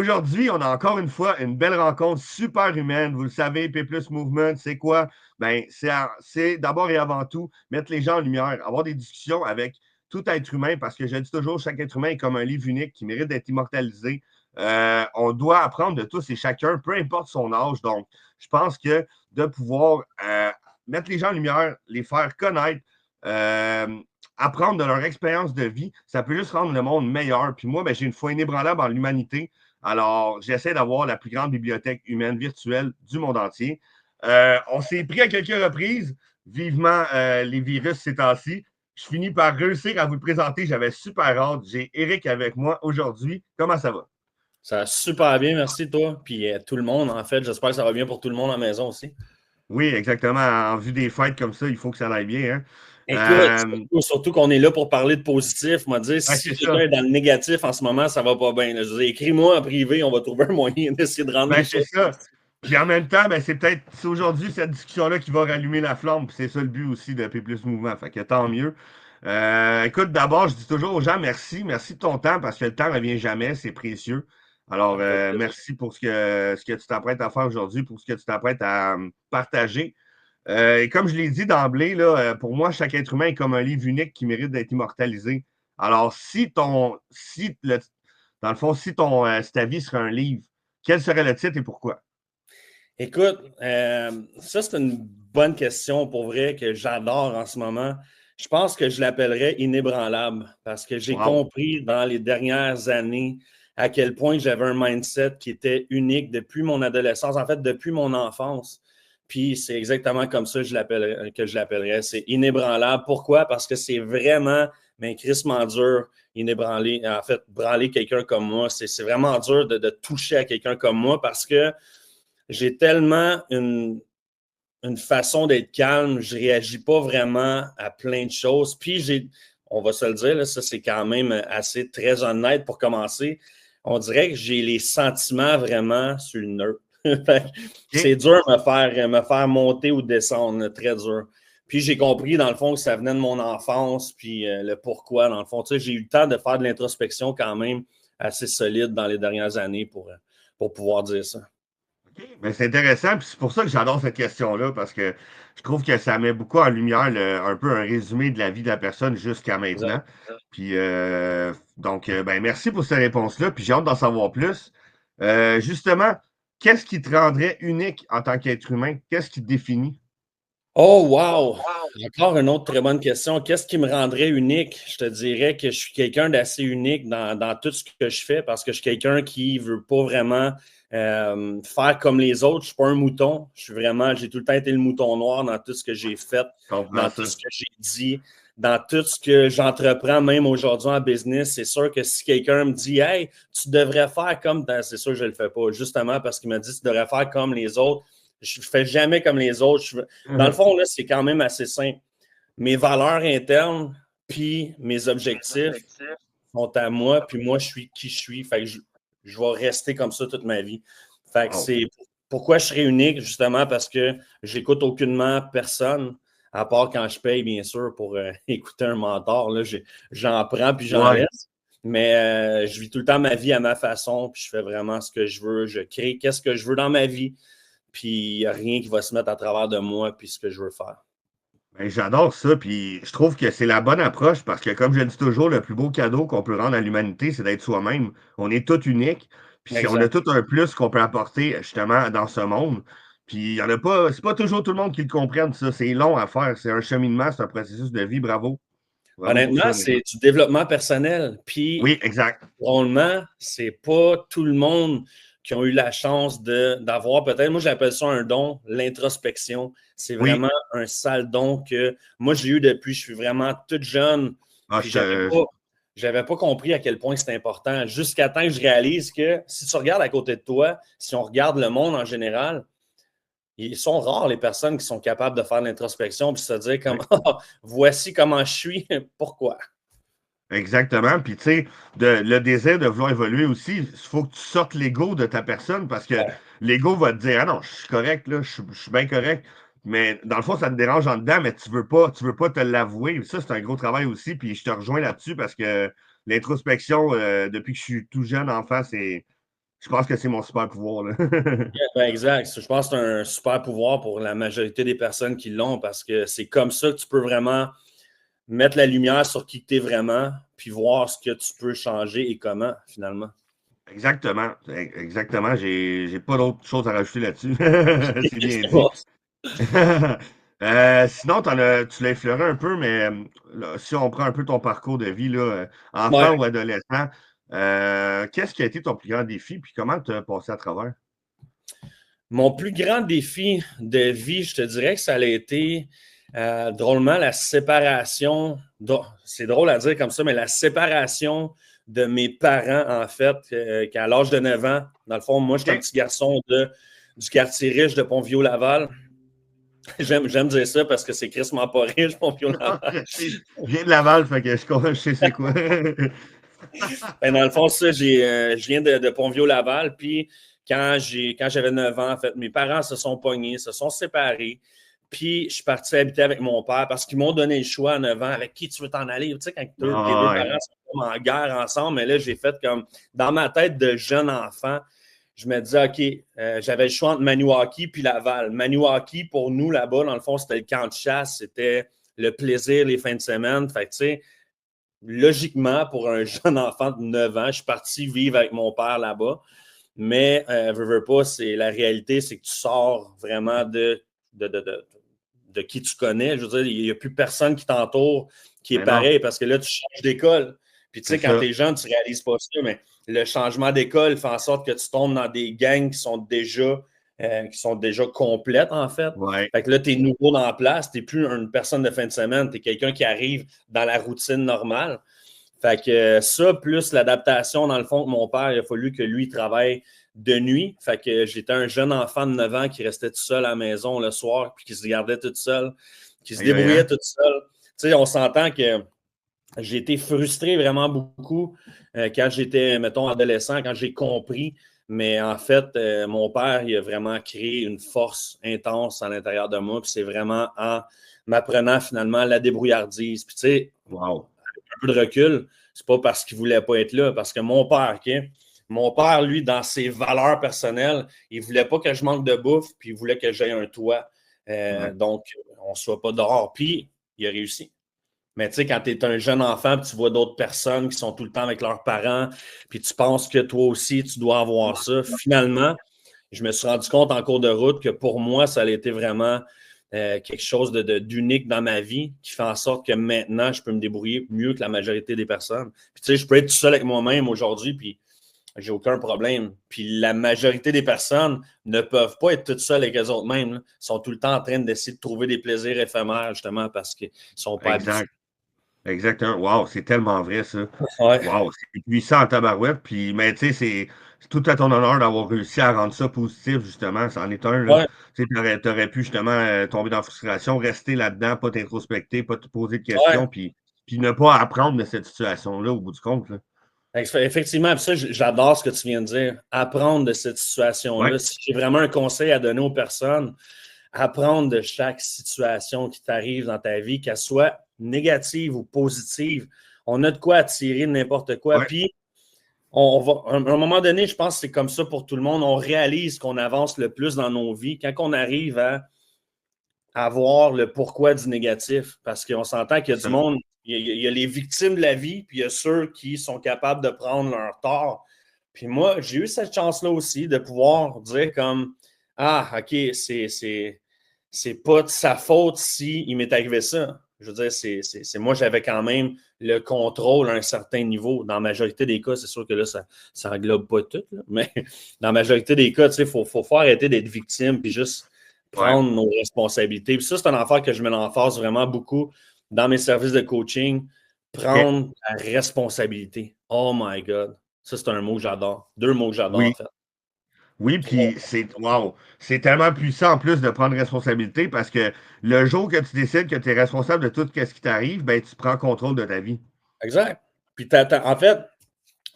aujourd'hui, on a encore une fois une belle rencontre super humaine. Vous le savez, P Plus Movement, c'est quoi? Ben, c'est d'abord et avant tout mettre les gens en lumière, avoir des discussions avec tout être humain, parce que je dis toujours, chaque être humain est comme un livre unique qui mérite d'être immortalisé. On doit apprendre de tous et chacun, peu importe son âge. Donc, je pense que de pouvoir mettre les gens en lumière, les faire connaître, euh, apprendre de leur expérience de vie, ça peut juste rendre le monde meilleur. Puis moi, ben, j'ai une foi inébranlable en l'humanité. Alors, j'essaie d'avoir la plus grande bibliothèque humaine virtuelle du monde entier. On s'est pris à quelques reprises, vivement les virus ces temps-ci. Je finis par réussir à vous le présenter. J'avais super hâte. J'ai Eric avec moi aujourd'hui. Comment ça va? Ça va super bien, merci toi. Puis tout le monde, en fait, j'espère que ça va bien pour tout le monde à la maison aussi. Oui, exactement. En vue des fêtes comme ça, il faut que ça aille bien. Écoute, Hein? surtout qu'on est là pour parler de positif. Moi, dire, Ouais, si c'est quelqu'un ça. est dans le négatif en ce moment, ça va pas bien. Là. Je veux dire, écris-moi en privé, on va trouver un moyen d'essayer de rendre Ben, les c'est choses ça. positives. Puis en même temps, ben, c'est aujourd'hui cette discussion-là qui va rallumer la flamme. Puis c'est ça le but aussi de P Plus Mouvement. Fait que tant mieux. Écoute, d'abord, je dis toujours aux gens merci. Merci de ton temps parce que le temps ne revient jamais. C'est précieux. Alors, Ça me fait plaisir. merci pour ce que tu t'apprêtes à faire aujourd'hui, pour ce que tu t'apprêtes à partager. Et comme je l'ai dit d'emblée, là, pour moi, chaque être humain est comme un livre unique qui mérite d'être immortalisé. Alors, dans le fond, si ta vie serait un livre, quel serait le titre et pourquoi? Écoute, ça, c'est une bonne question pour vrai que j'adore en ce moment. Je pense que je l'appellerais inébranlable parce que j'ai Wow. compris dans les dernières années à quel point j'avais un mindset qui était unique depuis mon adolescence, en fait, depuis mon enfance. Puis c'est exactement comme ça que je l'appellerais. C'est inébranlable. Pourquoi? Parce que c'est vraiment, mais crissement dur, inébranlé. En fait, branler quelqu'un comme moi, c'est vraiment dur de toucher à quelqu'un comme moi parce que j'ai tellement une façon d'être calme, je ne réagis pas vraiment à plein de choses. Puis on va se le dire, là, ça c'est quand même assez très honnête pour commencer. On dirait que j'ai les sentiments vraiment sur le nœud. OK. C'est dur de me faire monter ou descendre, là, très dur. Puis j'ai compris, dans le fond, que ça venait de mon enfance, puis le pourquoi, dans le fond. Tu sais, j'ai eu le temps de faire de l'introspection quand même assez solide dans les dernières années pour pouvoir dire ça. OK. Ben, c'est intéressant, puis c'est pour ça que j'adore cette question-là, parce que je trouve que ça met beaucoup en lumière un peu un résumé de la vie de la personne jusqu'à Exact. maintenant. Puis donc, ben, merci pour cette réponse-là, puis j'ai hâte d'en savoir plus. Justement, qu'est-ce qui te rendrait unique en tant qu'être humain? Qu'est-ce qui te définit? Oh, wow! Encore une autre très bonne question. Qu'est-ce qui me rendrait unique? Je te dirais que je suis quelqu'un d'assez unique dans tout ce que je fais parce que je suis quelqu'un qui ne veut pas vraiment faire comme les autres. Je ne suis pas un mouton. J'ai tout le temps été le mouton noir dans tout ce que j'ai fait, Je comprends dans tout ça. ce que j'ai dit, dans tout ce que j'entreprends, même aujourd'hui en business. C'est sûr que si quelqu'un me dit, hey, tu devrais faire comme, c'est sûr que je ne le fais pas, justement parce qu'il m'a dit, tu devrais faire comme les autres. Je ne fais jamais comme les autres. Dans le fond, là, c'est quand même assez simple. Mes valeurs internes, puis mes objectifs sont à moi, puis moi, je suis qui je suis. Fait que je vais rester comme ça toute ma vie. Fait que Wow. c'est pourquoi je serais unique, justement, parce que j'écoute aucunement personne, à part quand je paye, bien sûr, pour écouter un mentor. Là, j'en prends puis j'en Ouais. laisse. Mais je vis tout le temps ma vie à ma façon, puis je fais vraiment ce que je veux. Je crée qu'est-ce que je veux dans ma vie puis il n'y a rien qui va se mettre à travers de moi puis ce que je veux faire. Ben, j'adore ça, puis je trouve que c'est la bonne approche parce que, comme je dis toujours, le plus beau cadeau qu'on peut rendre à l'humanité, c'est d'être soi-même. On est tous uniques, puis on a Exact. tout un plus qu'on peut apporter justement dans ce monde. Puis il y en a pas, c'est pas toujours tout le monde qui le comprenne, ça. C'est long à faire, c'est un cheminement, c'est un processus de vie. Bravo. Bravo pour Honnêtement, ça, Eric. c'est du développement personnel. Puis, Oui, exact. drôlement, c'est pas tout le monde qui ont eu la chance d'avoir peut-être, moi j'appelle ça un don, l'introspection. C'est Oui. vraiment un sale don que moi j'ai eu depuis, je suis vraiment toute jeune, Ah, puis j'avais pas compris à quel point c'était important, jusqu'à temps que je réalise que si tu regardes à côté de toi, si on regarde le monde en général, ils sont rares les personnes qui sont capables de faire l'introspection et se dire comme oui. ah, voici comment je suis, pourquoi? Exactement. Puis, tu sais, le désir de vouloir évoluer aussi, il faut que tu sortes l'ego de ta personne parce que Ouais. l'ego va te dire, ah non, je suis correct, là, je suis bien correct. Mais dans le fond, ça te dérange en dedans, mais tu veux pas te l'avouer. Ça, c'est un gros travail aussi. Puis, je te rejoins là-dessus parce que l'introspection, depuis que je suis tout jeune enfant, je pense que c'est mon super pouvoir. Là. Ben exact. Je pense que c'est un super pouvoir pour la majorité des personnes qui l'ont parce que c'est comme ça que tu peux vraiment mettre la lumière sur qui tu es vraiment, puis voir ce que tu peux changer et comment, finalement. Exactement. Exactement. J'ai pas d'autre chose à rajouter là-dessus. C'est bien C'est dit. bon. Sinon, tu l'as effleuré un peu, mais là, si on prend un peu ton parcours de vie, là, Ouais. enfant ou adolescent, qu'est-ce qui a été ton plus grand défi, puis comment tu as passé à travers? Mon plus grand défi de vie, je te dirais que ça a été drôlement la séparation. C'est drôle à dire comme ça, mais la séparation de mes parents, en fait, qu'à l'âge de 9 ans, dans le fond, moi, j'étais un OK. petit garçon du quartier riche de Pont-Vieux-Laval. J'aime dire ça parce que c'est crissement pas riche, Pont-Vieux-Laval. Je viens de Laval, fait que je sais c'est quoi. Ben, dans le fond, ça, je viens de Pont-Vieux-Laval, puis quand j'avais 9 ans, en fait, mes parents se sont pognés, se sont séparés, puis je suis parti habiter avec mon père parce qu'ils m'ont donné le choix à 9 ans, avec qui tu veux t'en aller? Tu sais, quand tes deux Ah, ouais. parents sont en guerre ensemble, mais là, j'ai fait comme, dans ma tête de jeune enfant, je me disais, OK, j'avais le choix entre Maniwaki puis Laval. Maniwaki, pour nous, là-bas, dans le fond, c'était le camp de chasse, c'était le plaisir les fins de semaine. Fait que, tu sais, logiquement, pour un jeune enfant de 9 ans, je suis parti vivre avec mon père là-bas. Mais, veux pas, c'est la réalité, c'est que tu sors vraiment de qui tu connais. Je veux dire, il n'y a plus personne qui t'entoure qui est Mais non, pareil parce que là, tu changes d'école. Puis, tu c'est sais, quand tu ça. es jeune, tu ne réalises pas ça, mais le changement d'école fait en sorte que tu tombes dans des gangs qui sont déjà complètes, en fait. Ouais. Fait que là, tu es nouveau dans la place, tu n'es plus une personne de fin de semaine, tu es quelqu'un qui arrive dans la routine normale. Fait que ça, plus l'adaptation, dans le fond, que mon père, il a fallu que lui travaille de nuit. Fait que j'étais un jeune enfant de 9 ans qui restait tout seul à la maison le soir, puis qui se gardait tout seul, qui se Aïe, aïe, débrouillait hein? tout seul. Tu sais, on s'entend que j'ai été frustré vraiment beaucoup quand j'étais, mettons, adolescent, quand j'ai compris. Mais en fait, mon père, il a vraiment créé une force intense à l'intérieur de moi. Puis c'est vraiment en m'apprenant finalement la débrouillardise. Puis tu sais, Wow. un peu de recul, c'est pas parce qu'il voulait pas être là, parce que mon père, OK? Mon père, lui, dans ses valeurs personnelles, il voulait pas que je manque de bouffe, puis il voulait que j'aie un toit. Ouais. Donc, on ne soit pas dehors. Puis, il a réussi. Mais tu sais, quand tu es un jeune enfant, puis tu vois d'autres personnes qui sont tout le temps avec leurs parents, puis tu penses que toi aussi, tu dois avoir ça. Finalement, je me suis rendu compte en cours de route que pour moi, ça a été vraiment quelque chose d'unique dans ma vie qui fait en sorte que maintenant, je peux me débrouiller mieux que la majorité des personnes. Puis tu sais, je peux être tout seul avec moi-même aujourd'hui, puis j'ai aucun problème. Puis la majorité des personnes ne peuvent pas être toutes seules avec eux-mêmes. Ils sont tout le temps en train d'essayer de trouver des plaisirs éphémères, justement, parce qu'ils ne sont pas habitués. Exact. Exactement. Wow, c'est tellement vrai, ça. Ouais. Wow, c'est puissant en tabarouette. Puis, mais tu sais, c'est tout à ton honneur d'avoir réussi à rendre ça positif, justement. C'en est un, là. Ouais. Tu sais, t'aurais pu, justement, tomber dans la frustration, rester là-dedans, pas t'introspecter, pas te poser de Ouais. questions, puis ne pas apprendre de cette situation-là au bout du compte, là. Effectivement, ça, j'adore ce que tu viens de dire. Apprendre de cette Ouais, situation-là. Si j'ai vraiment un conseil à donner aux personnes, apprendre de chaque situation qui t'arrive dans ta vie, qu'elle soit négative ou positive. On a de quoi attirer de n'importe quoi. ouais, Puis, on va, à un moment donné, je pense que c'est comme ça pour tout le monde. On réalise qu'on avance le plus dans nos vies quand on arrive à voir le pourquoi du négatif. Parce qu'on s'entend qu'il y a c'est du ça. monde, il y a les victimes de la vie, puis il y a ceux qui sont capables de prendre leur tort. Puis moi, j'ai eu cette chance-là aussi de pouvoir dire comme ah, OK, c'est pas de sa faute s'il m'est arrivé ça. Je veux dire, c'est moi, j'avais quand même le contrôle à un certain niveau. Dans la majorité des cas, c'est sûr que là, ça englobe pas tout, là, mais dans la majorité des cas, il faut arrêter d'être victime puis juste Ouais, prendre nos responsabilités. Puis ça, c'est un affaire que je mets en force vraiment beaucoup dans mes services de coaching. OK. Prendre la responsabilité. Oh my God. Ça, c'est un mot que j'adore. Deux mots que j'adore, en Oui. fait. Oui, puis wow, c'est tellement puissant en plus de prendre responsabilité parce que le jour que tu décides que tu es responsable de tout ce qui t'arrive, ben tu prends contrôle de ta vie. Exact. Puis, en fait,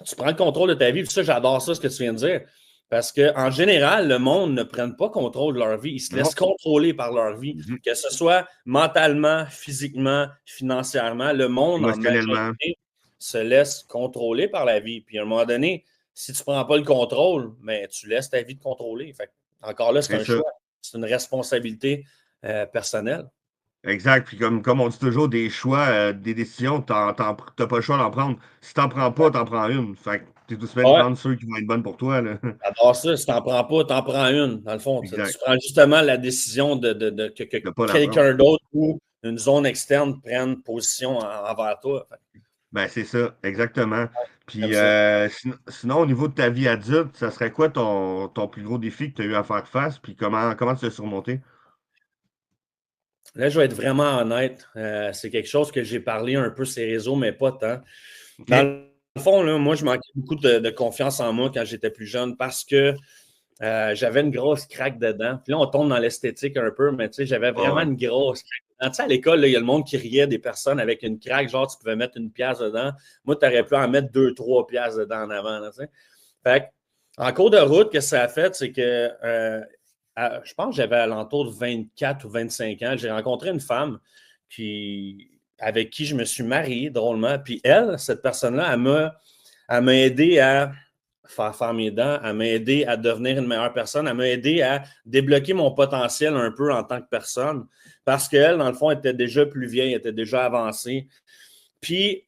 tu prends le contrôle de ta vie. Puis ça, j'adore ça, ce que tu viens de dire. Parce qu'en général, le monde ne prend pas contrôle de leur vie. Ils se laissent Non. contrôler par leur vie. Mhm. Que ce soit mentalement, physiquement, financièrement, le monde, en Émotionnellement. majorité, se laisse contrôler par la vie. Puis à un moment donné, si tu ne prends pas le contrôle, mais tu laisses ta vie te contrôler. Fait, encore là, c'est C'est un ça. choix. C'est une responsabilité personnelle. Exact. Puis comme on dit toujours, des choix, des décisions, t'as pas le choix d'en prendre. Si t'en prends pas, t'en prends une. Fait que t'es tout semaine de Ouais, prendre ceux qui vont être bonnes pour toi, là. j'adore ça. Si tu n'en prends pas, tu en prends une. Dans le fond, tu Exact. prends justement la décision que De pas la prendre. quelqu'un d'autre ou une zone externe prenne position envers toi. Fait, Ben, c'est ça, exactement. j'aime Puis ça. sinon, au niveau de ta vie adulte, ça serait quoi ton plus gros défi que tu as eu à faire face? Puis comment tu l'as surmonté? Là, je vais être vraiment honnête. C'est quelque chose que j'ai parlé un peu sur les réseaux, mais pas tant. OK? Dans le fond, là, moi, je manquais beaucoup de confiance en moi quand j'étais plus jeune parce que j'avais une grosse craque dedans. Puis là, on tombe dans l'esthétique un peu, mais tu sais, j'avais Ouais, vraiment ouais. une grosse craque dedans. Tu sais, à l'école, là, il y a le monde qui riait des personnes avec une craque, genre tu pouvais mettre une pièce dedans. Moi, tu aurais pu en mettre deux, trois pièces dedans en avant. Là, tu sais. Fait que, en cours de route, ce que ça a fait, c'est que je pense que j'avais alentour de 24 ou 25 ans. J'ai rencontré une femme avec qui je me suis marié drôlement. Puis elle, cette personne-là, elle m'a aidé à faire mes dents, elle m'a aidé à devenir une meilleure personne, elle m'a aidé à débloquer mon potentiel un peu en tant que personne. Parce qu'elle, dans le fond, était déjà plus vieille, elle était déjà avancée. Puis,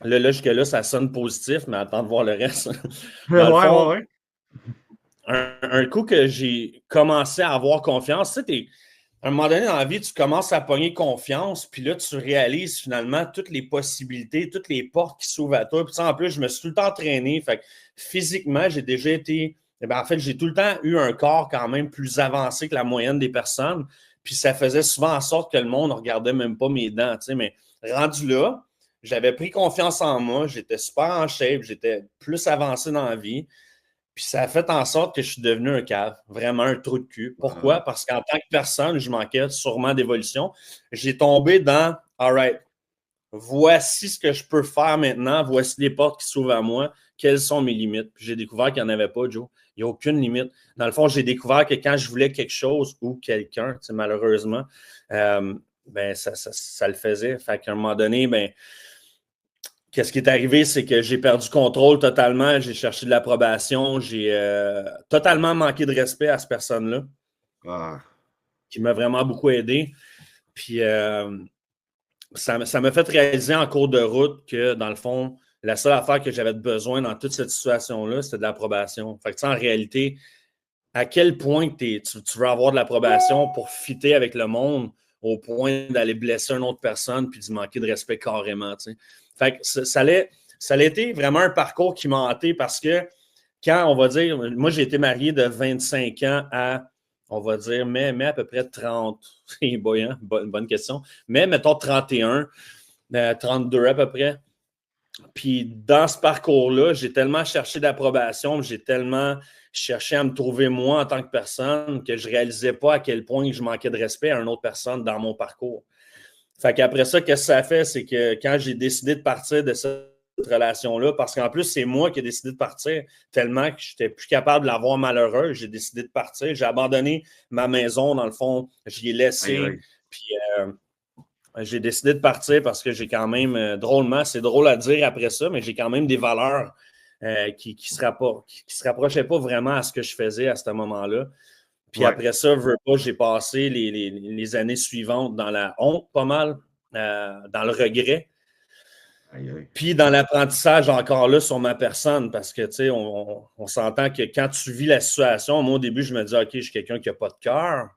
là, jusque-là, ça sonne positif, mais attends de voir le reste. Ouais, Dans le ouais, fond, ouais. un coup que j'ai commencé à avoir confiance, tu sais, à un moment donné dans la vie, tu commences à pogner confiance, puis là, tu réalises finalement toutes les possibilités, toutes les portes qui s'ouvrent à toi. Puis en plus, je me suis tout le temps entraîné. Fait que physiquement, j'ai déjà été. En fait, j'ai tout le temps eu un corps quand même plus avancé que la moyenne des personnes. Puis ça faisait souvent en sorte que le monde ne regardait même pas mes dents. Mais rendu là, j'avais pris confiance en moi, j'étais super en shape, j'étais plus avancé dans la vie. Puis ça a fait en sorte que je suis devenu un cave, vraiment un trou de cul. Pourquoi? Ah, Parce qu'en tant que personne, je manquais sûrement d'évolution. J'ai tombé dans all right, voici ce que je peux faire maintenant, voici les portes qui s'ouvrent à moi, quelles sont mes limites. Puis j'ai découvert qu'il n'y en avait pas, Joe. Il n'y a aucune limite. Dans le fond, j'ai découvert que quand je voulais quelque chose ou quelqu'un, malheureusement, ben ça le faisait. Fait qu'à un moment donné, ben, qu'est-ce qui est arrivé, c'est que j'ai perdu contrôle totalement, j'ai cherché de l'approbation, j'ai totalement manqué de respect à cette personne-là, ah, qui m'a vraiment beaucoup aidé. Puis ça m'a fait réaliser en cours de route que, dans le fond, la seule affaire que j'avais besoin dans toute cette situation-là, c'était de l'approbation. Fait que, en réalité, à quel point tu veux avoir de l'approbation pour fitter avec le monde au point d'aller blesser une autre personne puis de manquer de respect carrément. T'sais. Fait que ça a été vraiment un parcours qui m'a hanté parce que quand on va dire, moi j'ai été marié de 25 ans à, on va dire, mais à peu près 30, c'est boyant, bonne question, mais mettons 31, 32 à peu près. Puis dans ce parcours-là, j'ai tellement cherché d'approbation, j'ai tellement cherché à me trouver moi en tant que personne que je ne réalisais pas à quel point je manquais de respect à une autre personne dans mon parcours. Fait qu'après ça, qu'est-ce que ça fait? C'est que quand j'ai décidé de partir de cette relation-là, parce qu'en plus, c'est moi qui ai décidé de partir, tellement que je n'étais plus capable de la voir malheureuse, j'ai décidé de partir. J'ai abandonné ma maison, dans le fond, j'y ai aïe, laissé. aïe. Puis j'ai décidé de partir parce que j'ai quand même, drôlement, c'est drôle à dire après ça, mais j'ai quand même des valeurs qui se rapprochaient pas vraiment à ce que je faisais à ce moment-là. Puis Ouais. après ça, veux pas, j'ai passé les années suivantes dans la honte pas mal, dans le regret. Aïe, aïe. Puis dans l'apprentissage encore là sur ma personne, parce que tu sais, on s'entend que quand tu vis la situation, moi au début, je me dis, OK, je suis quelqu'un qui n'a pas de cœur,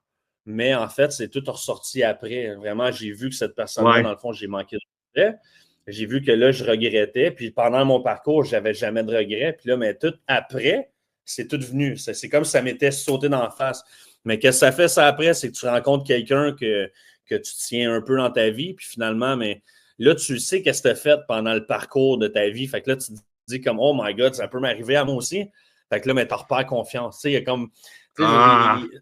mais en fait, c'est tout ressorti après. Vraiment, j'ai vu que cette personne-là, Ouais. dans le fond, j'ai manqué de regret. J'ai vu que là, je regrettais. Puis pendant mon parcours, je n'avais jamais de regrets. Puis là, mais tout après, c'est tout venu. C'est comme si ça m'était sauté d'en face. Mais qu'est-ce que ça fait ça après? C'est que tu rencontres quelqu'un que tu tiens un peu dans ta vie. Puis finalement, mais là, tu sais qu'est-ce que tu as fait pendant le parcours de ta vie. Fait que là, tu te dis comme, oh my God, ça peut m'arriver à moi aussi. Fait que là, mais tu repères confiance. Tu sais, il y a comme. Tu Ah, sais,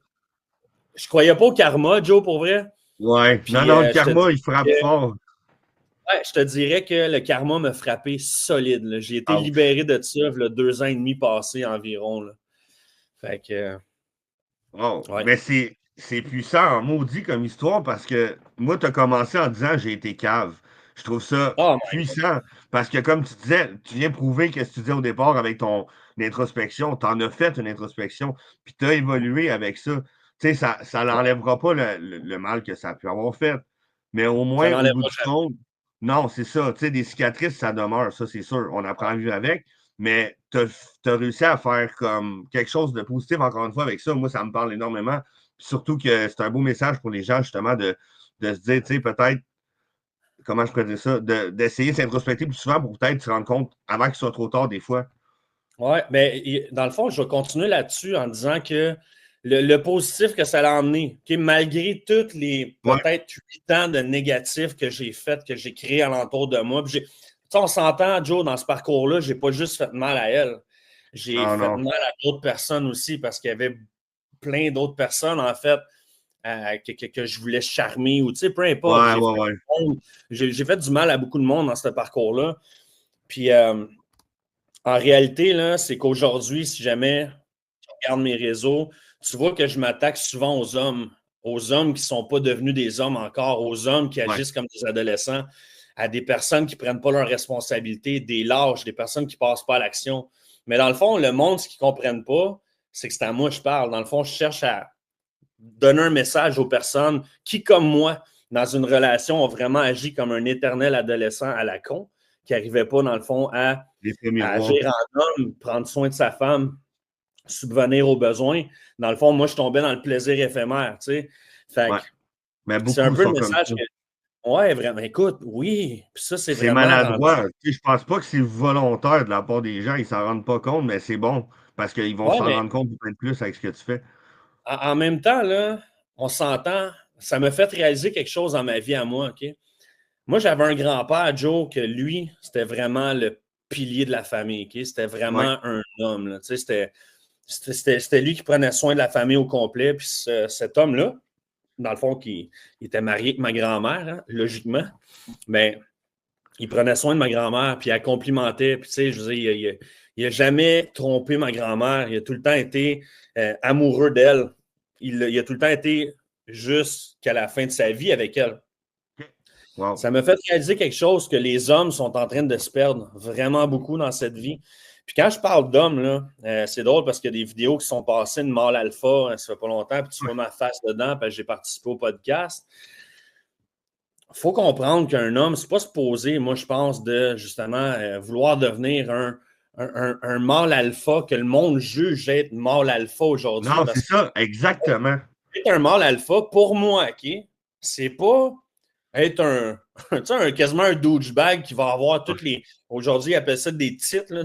je croyais pas au karma, Joe, pour vrai. ouais. Non, Puis non, le karma, il frappe fort. je te dirais que le karma m'a frappé solide. Là. J'ai été Ouch. libéré de ça là, 2 ans et demi passés environ. Là. Fait que, Oh, ouais. mais c'est puissant en maudit comme histoire parce que moi, tu as commencé en disant j'ai été cave. Je trouve ça Oh my God. puissant parce que, comme tu disais, tu viens prouver que ce que tu disais au départ avec ton introspection, tu en as fait une introspection, puis tu as évolué avec ça. Tu sais, ça n'enlèvera pas le mal que ça a pu avoir fait. Mais au Ça moins, au n'enlève bout pas du jamais. compte, non, c'est ça. Tu sais, des cicatrices, ça demeure, ça, c'est sûr. On apprend à vivre avec. Mais tu as réussi à faire comme quelque chose de positif, encore une fois, avec ça. Moi, ça me parle énormément. Puis surtout que c'est un beau message pour les gens, justement, de se dire, tu sais, peut-être, comment je pourrais dire ça, d'essayer de s'introspecter plus souvent pour peut-être se rendre compte avant qu'il soit trop tard des fois. Oui, mais dans le fond, je vais continuer là-dessus en disant que le positif que ça a emmené, okay, malgré tous les Ouais. peut-être 8 ans de négatifs que j'ai fait, que j'ai créé alentour de moi. On s'entend, Joe, dans ce parcours-là, j'ai pas juste fait mal à elle. J'ai Non, fait non. mal à d'autres personnes aussi parce qu'il y avait plein d'autres personnes, en fait, que je voulais charmer ou, tu sais, peu importe. Ouais, ouais, ouais. J'ai fait du mal à beaucoup de monde dans ce parcours-là. Puis, en réalité, là, c'est qu'aujourd'hui, si jamais tu regardes mes réseaux, tu vois que je m'attaque souvent aux hommes qui ne sont pas devenus des hommes encore, aux hommes qui Ouais. agissent comme des adolescents, à des personnes qui ne prennent pas leurs responsabilités, des lâches, des personnes qui ne passent pas à l'action. Mais dans le fond, le monde, ce qu'ils ne comprennent pas, c'est que c'est à moi que je parle. Dans le fond, je cherche à donner un message aux personnes qui, comme moi, dans une relation, ont vraiment agi comme un éternel adolescent à la con, qui n'arrivait pas, dans le fond, à L'effet agir miroir. en homme, prendre soin de sa femme, subvenir aux besoins. Dans le fond, moi, je tombais dans le plaisir éphémère, tu sais. Fait Ouais. que Mais c'est un beaucoup peu le sont comme message ça. que, ouais, vraiment, écoute, oui, puis ça, c'est C'est vraiment rendu. maladroit. Tu sais, je pense pas que c'est volontaire de la part des gens. Ils s'en rendent pas compte, mais c'est bon parce qu'ils vont Ouais, s'en mais rendre compte peut-être plus avec ce que tu fais. en même temps, là, on s'entend, ça m'a fait réaliser quelque chose dans ma vie à moi, OK? Moi, j'avais un grand-père, Joe, que lui, c'était vraiment le pilier de la famille, OK? C'était Ouais. vraiment un homme, là. Tu sais, c'était lui qui prenait soin de la famille au complet. Puis cet homme-là, dans le fond, qui il était marié avec ma grand-mère, hein, logiquement, mais il prenait soin de ma grand-mère, puis il la complimentait. Puis, tu sais, je veux dire, il a jamais trompé ma grand-mère. Il a tout le temps été amoureux d'elle. Il a tout le temps été jusqu'à la fin de sa vie avec elle. Wow. Ça m'a fait réaliser quelque chose que les hommes sont en train de se perdre vraiment beaucoup dans cette vie. Puis quand je parle d'hommes, là, c'est drôle parce qu'il y a des vidéos qui sont passées de Mâle Alpha, ça fait pas longtemps, puis tu vois ma face dedans, parce que j'ai participé au podcast. Il faut comprendre qu'un homme, c'est pas se poser, moi, je pense, de justement vouloir devenir un mâle alpha que le monde juge être mâle alpha aujourd'hui. Non, c'est Parce que ça, exactement. être un mâle alpha, pour moi, OK, c'est pas être quasiment un douchebag qui va avoir toutes les. Aujourd'hui, ils appellent ça des titres, là,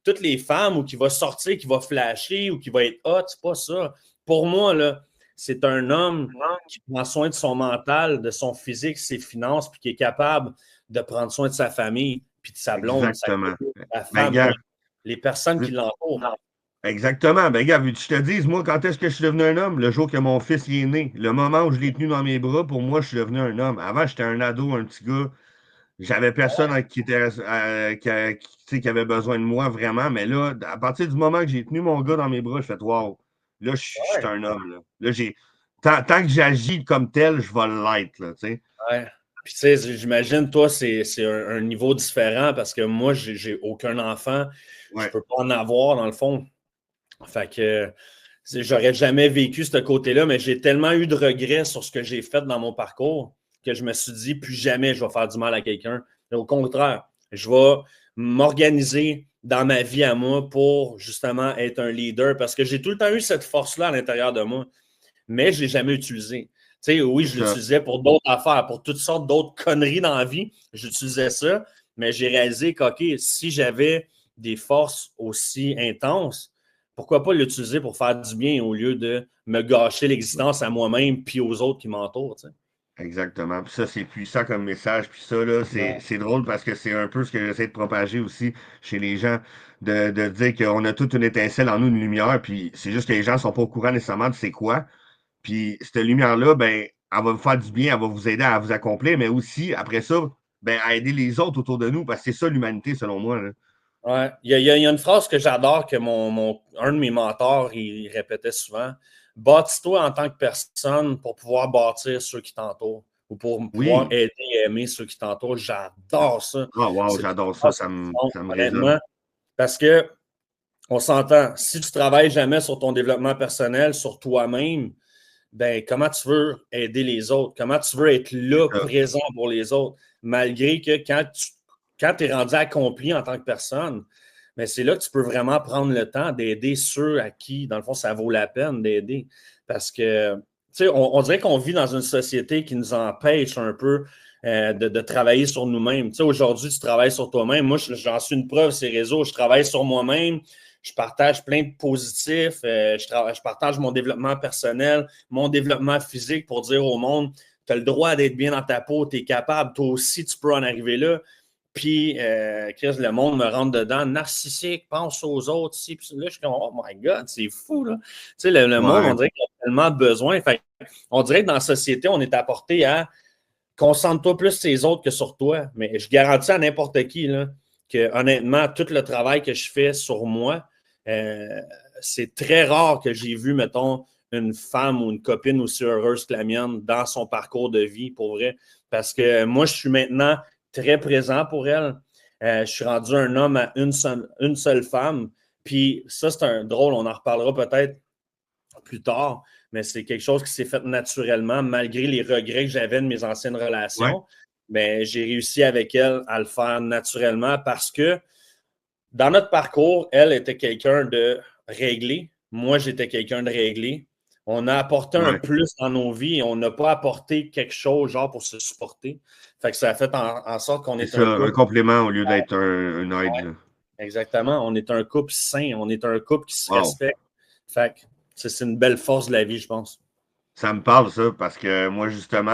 toutes les femmes, ou qui va sortir, qui va flasher, ou qui va être hot. C'est pas ça. Pour moi, là, c'est un homme qui prend soin de son mental, de son physique, ses finances, puis qui est capable de prendre soin de sa famille, puis de sa blonde, de sa Exactement. copine, de sa Ben, femme, gars, les personnes qui l'entourent. exactement. Ben, gars, veux-tu que je te dise, moi, quand est-ce que je suis devenu un homme? Le jour que mon fils y est né. Le moment où je l'ai tenu dans mes bras, pour moi, je suis devenu un homme. Avant, j'étais un ado, un petit gars. J'avais personne qui était tu sais, qui avait besoin de moi vraiment, mais là, à partir du moment que j'ai tenu mon gars dans mes bras, je fais wow, là, je suis Ouais. un homme. Là j'ai. Tant que j'agis comme tel, je vais l'être, là, tu sais. Ouais. Puis, tu sais, j'imagine, toi, c'est un niveau différent parce que moi, j'ai aucun enfant. Je Ouais. peux pas en avoir, dans le fond. Fait que j'aurais jamais vécu ce côté-là, mais j'ai tellement eu de regrets sur ce que j'ai fait dans mon parcours que je me suis dit, plus jamais je vais faire du mal à quelqu'un. Au contraire, je vais m'organiser dans ma vie à moi pour justement être un leader parce que j'ai tout le temps eu cette force-là à l'intérieur de moi, mais je ne l'ai jamais utilisée. Tu sais, oui, C'est je ça. l'utilisais pour d'autres affaires, pour toutes sortes d'autres conneries dans la vie. J'utilisais ça, mais j'ai réalisé que, OK, si j'avais des forces aussi intenses, pourquoi pas l'utiliser pour faire du bien au lieu de me gâcher l'existence à moi-même puis aux autres qui m'entourent, tu sais. Exactement. Puis ça, c'est puissant comme message. Puis ça, là, Ouais. c'est drôle parce que c'est un peu ce que j'essaie de propager aussi chez les gens, de dire qu'on a toute une étincelle en nous, une lumière, puis c'est juste que les gens sont pas au courant nécessairement de c'est quoi. Puis cette lumière-là, ben, elle va vous faire du bien, elle va vous aider à vous accomplir, mais aussi, après ça, ben, à aider les autres autour de nous, parce que c'est ça l'humanité, selon moi. Là. Ouais. Il y a une phrase que j'adore que un de mes mentors il répétait souvent. Bâtis-toi en tant que personne pour pouvoir bâtir ceux qui t'entourent ou pour pouvoir Oui. aider et aimer ceux qui t'entourent. J'adore ça. Oh, wow, C'est j'adore ça. Ça me résonne. honnêtement, parce que on s'entend, si tu ne travailles jamais sur ton développement personnel, sur toi-même, ben, comment tu veux aider les autres? Comment tu veux être là, C'est ça. présent pour les autres? Malgré que quand tu es rendu accompli en tant que personne, mais c'est là que tu peux vraiment prendre le temps d'aider ceux à qui, dans le fond, ça vaut la peine d'aider. Parce que, tu sais, on dirait qu'on vit dans une société qui nous empêche un peu de travailler sur nous-mêmes. Tu sais, aujourd'hui, tu travailles sur toi-même. Moi, j'en suis une preuve, ces réseaux. Je travaille sur moi-même. Je partage plein de positifs. Je partage mon développement personnel, mon développement physique pour dire au monde, tu as le droit d'être bien dans ta peau, tu es capable, toi aussi, tu peux en arriver là. Puis, Chris, le monde me rentre dedans, narcissique, pense aux autres. Puis là, je suis comme, oh my God, c'est fou, là. Tu sais, le monde, on dirait qu'il a tellement besoin. Fait, on dirait que dans la société, on est apporté à concentre-toi plus sur les autres que sur toi. Mais je garantis à n'importe qui, là, que honnêtement, tout le travail que je fais sur moi, c'est très rare que j'ai vu, mettons, une femme ou une copine aussi heureuse que la mienne dans son parcours de vie, pour vrai. Parce que moi, je suis maintenant très présent pour elle. Je suis rendu un homme à une seule femme. Puis ça, c'est un drôle, on en reparlera peut-être plus tard, mais c'est quelque chose qui s'est fait naturellement, malgré les regrets que j'avais de mes anciennes Ouais. relations. Mais j'ai réussi avec elle à le faire naturellement parce que dans notre parcours, elle était quelqu'un de réglé. Moi, j'étais quelqu'un de réglé. On a apporté un Ouais. plus dans nos vies et on n'a pas apporté quelque chose genre pour se supporter. Fait que ça a fait en sorte qu'on C'est est ça, un un couple. complément au lieu d'être une aide, là. Exactement. On est un couple sain. On est un couple qui se Wow. respecte. Fait que c'est une belle force de la vie, je pense. Ça me parle, ça, parce que moi, justement,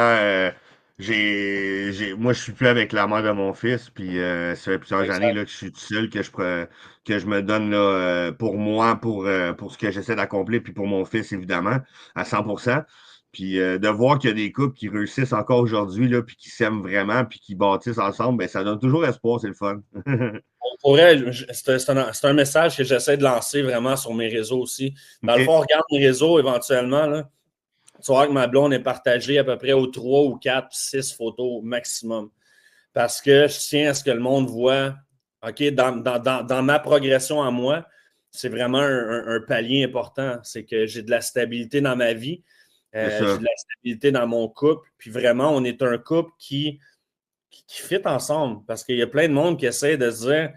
moi, je suis plus avec la mère de mon fils, puis ça fait plusieurs années Exact. là, que je suis tout seul, que je me donne là, pour moi, pour ce que j'essaie d'accomplir, puis pour mon fils, évidemment, à 100%. Puis de voir qu'il y a des couples qui réussissent encore aujourd'hui, là, puis qui s'aiment vraiment, puis qui bâtissent ensemble, ben, ça donne toujours espoir, c'est le fun. On pourrait, c'est un message que j'essaie de lancer vraiment sur mes réseaux aussi. Dans le fond, OK? on regarde mes réseaux éventuellement. Là, tu vas voir que ma blonde est partagée à peu près aux 3 ou 4, 6 photos maximum. Parce que je tiens à ce que le monde voit, OK, dans ma progression à moi, c'est vraiment un palier important. C'est que j'ai de la stabilité dans ma vie, C'est j'ai ça. de la stabilité dans mon couple, puis vraiment, on est un couple qui fit ensemble. Parce qu'il y a plein de monde qui essaie de se dire,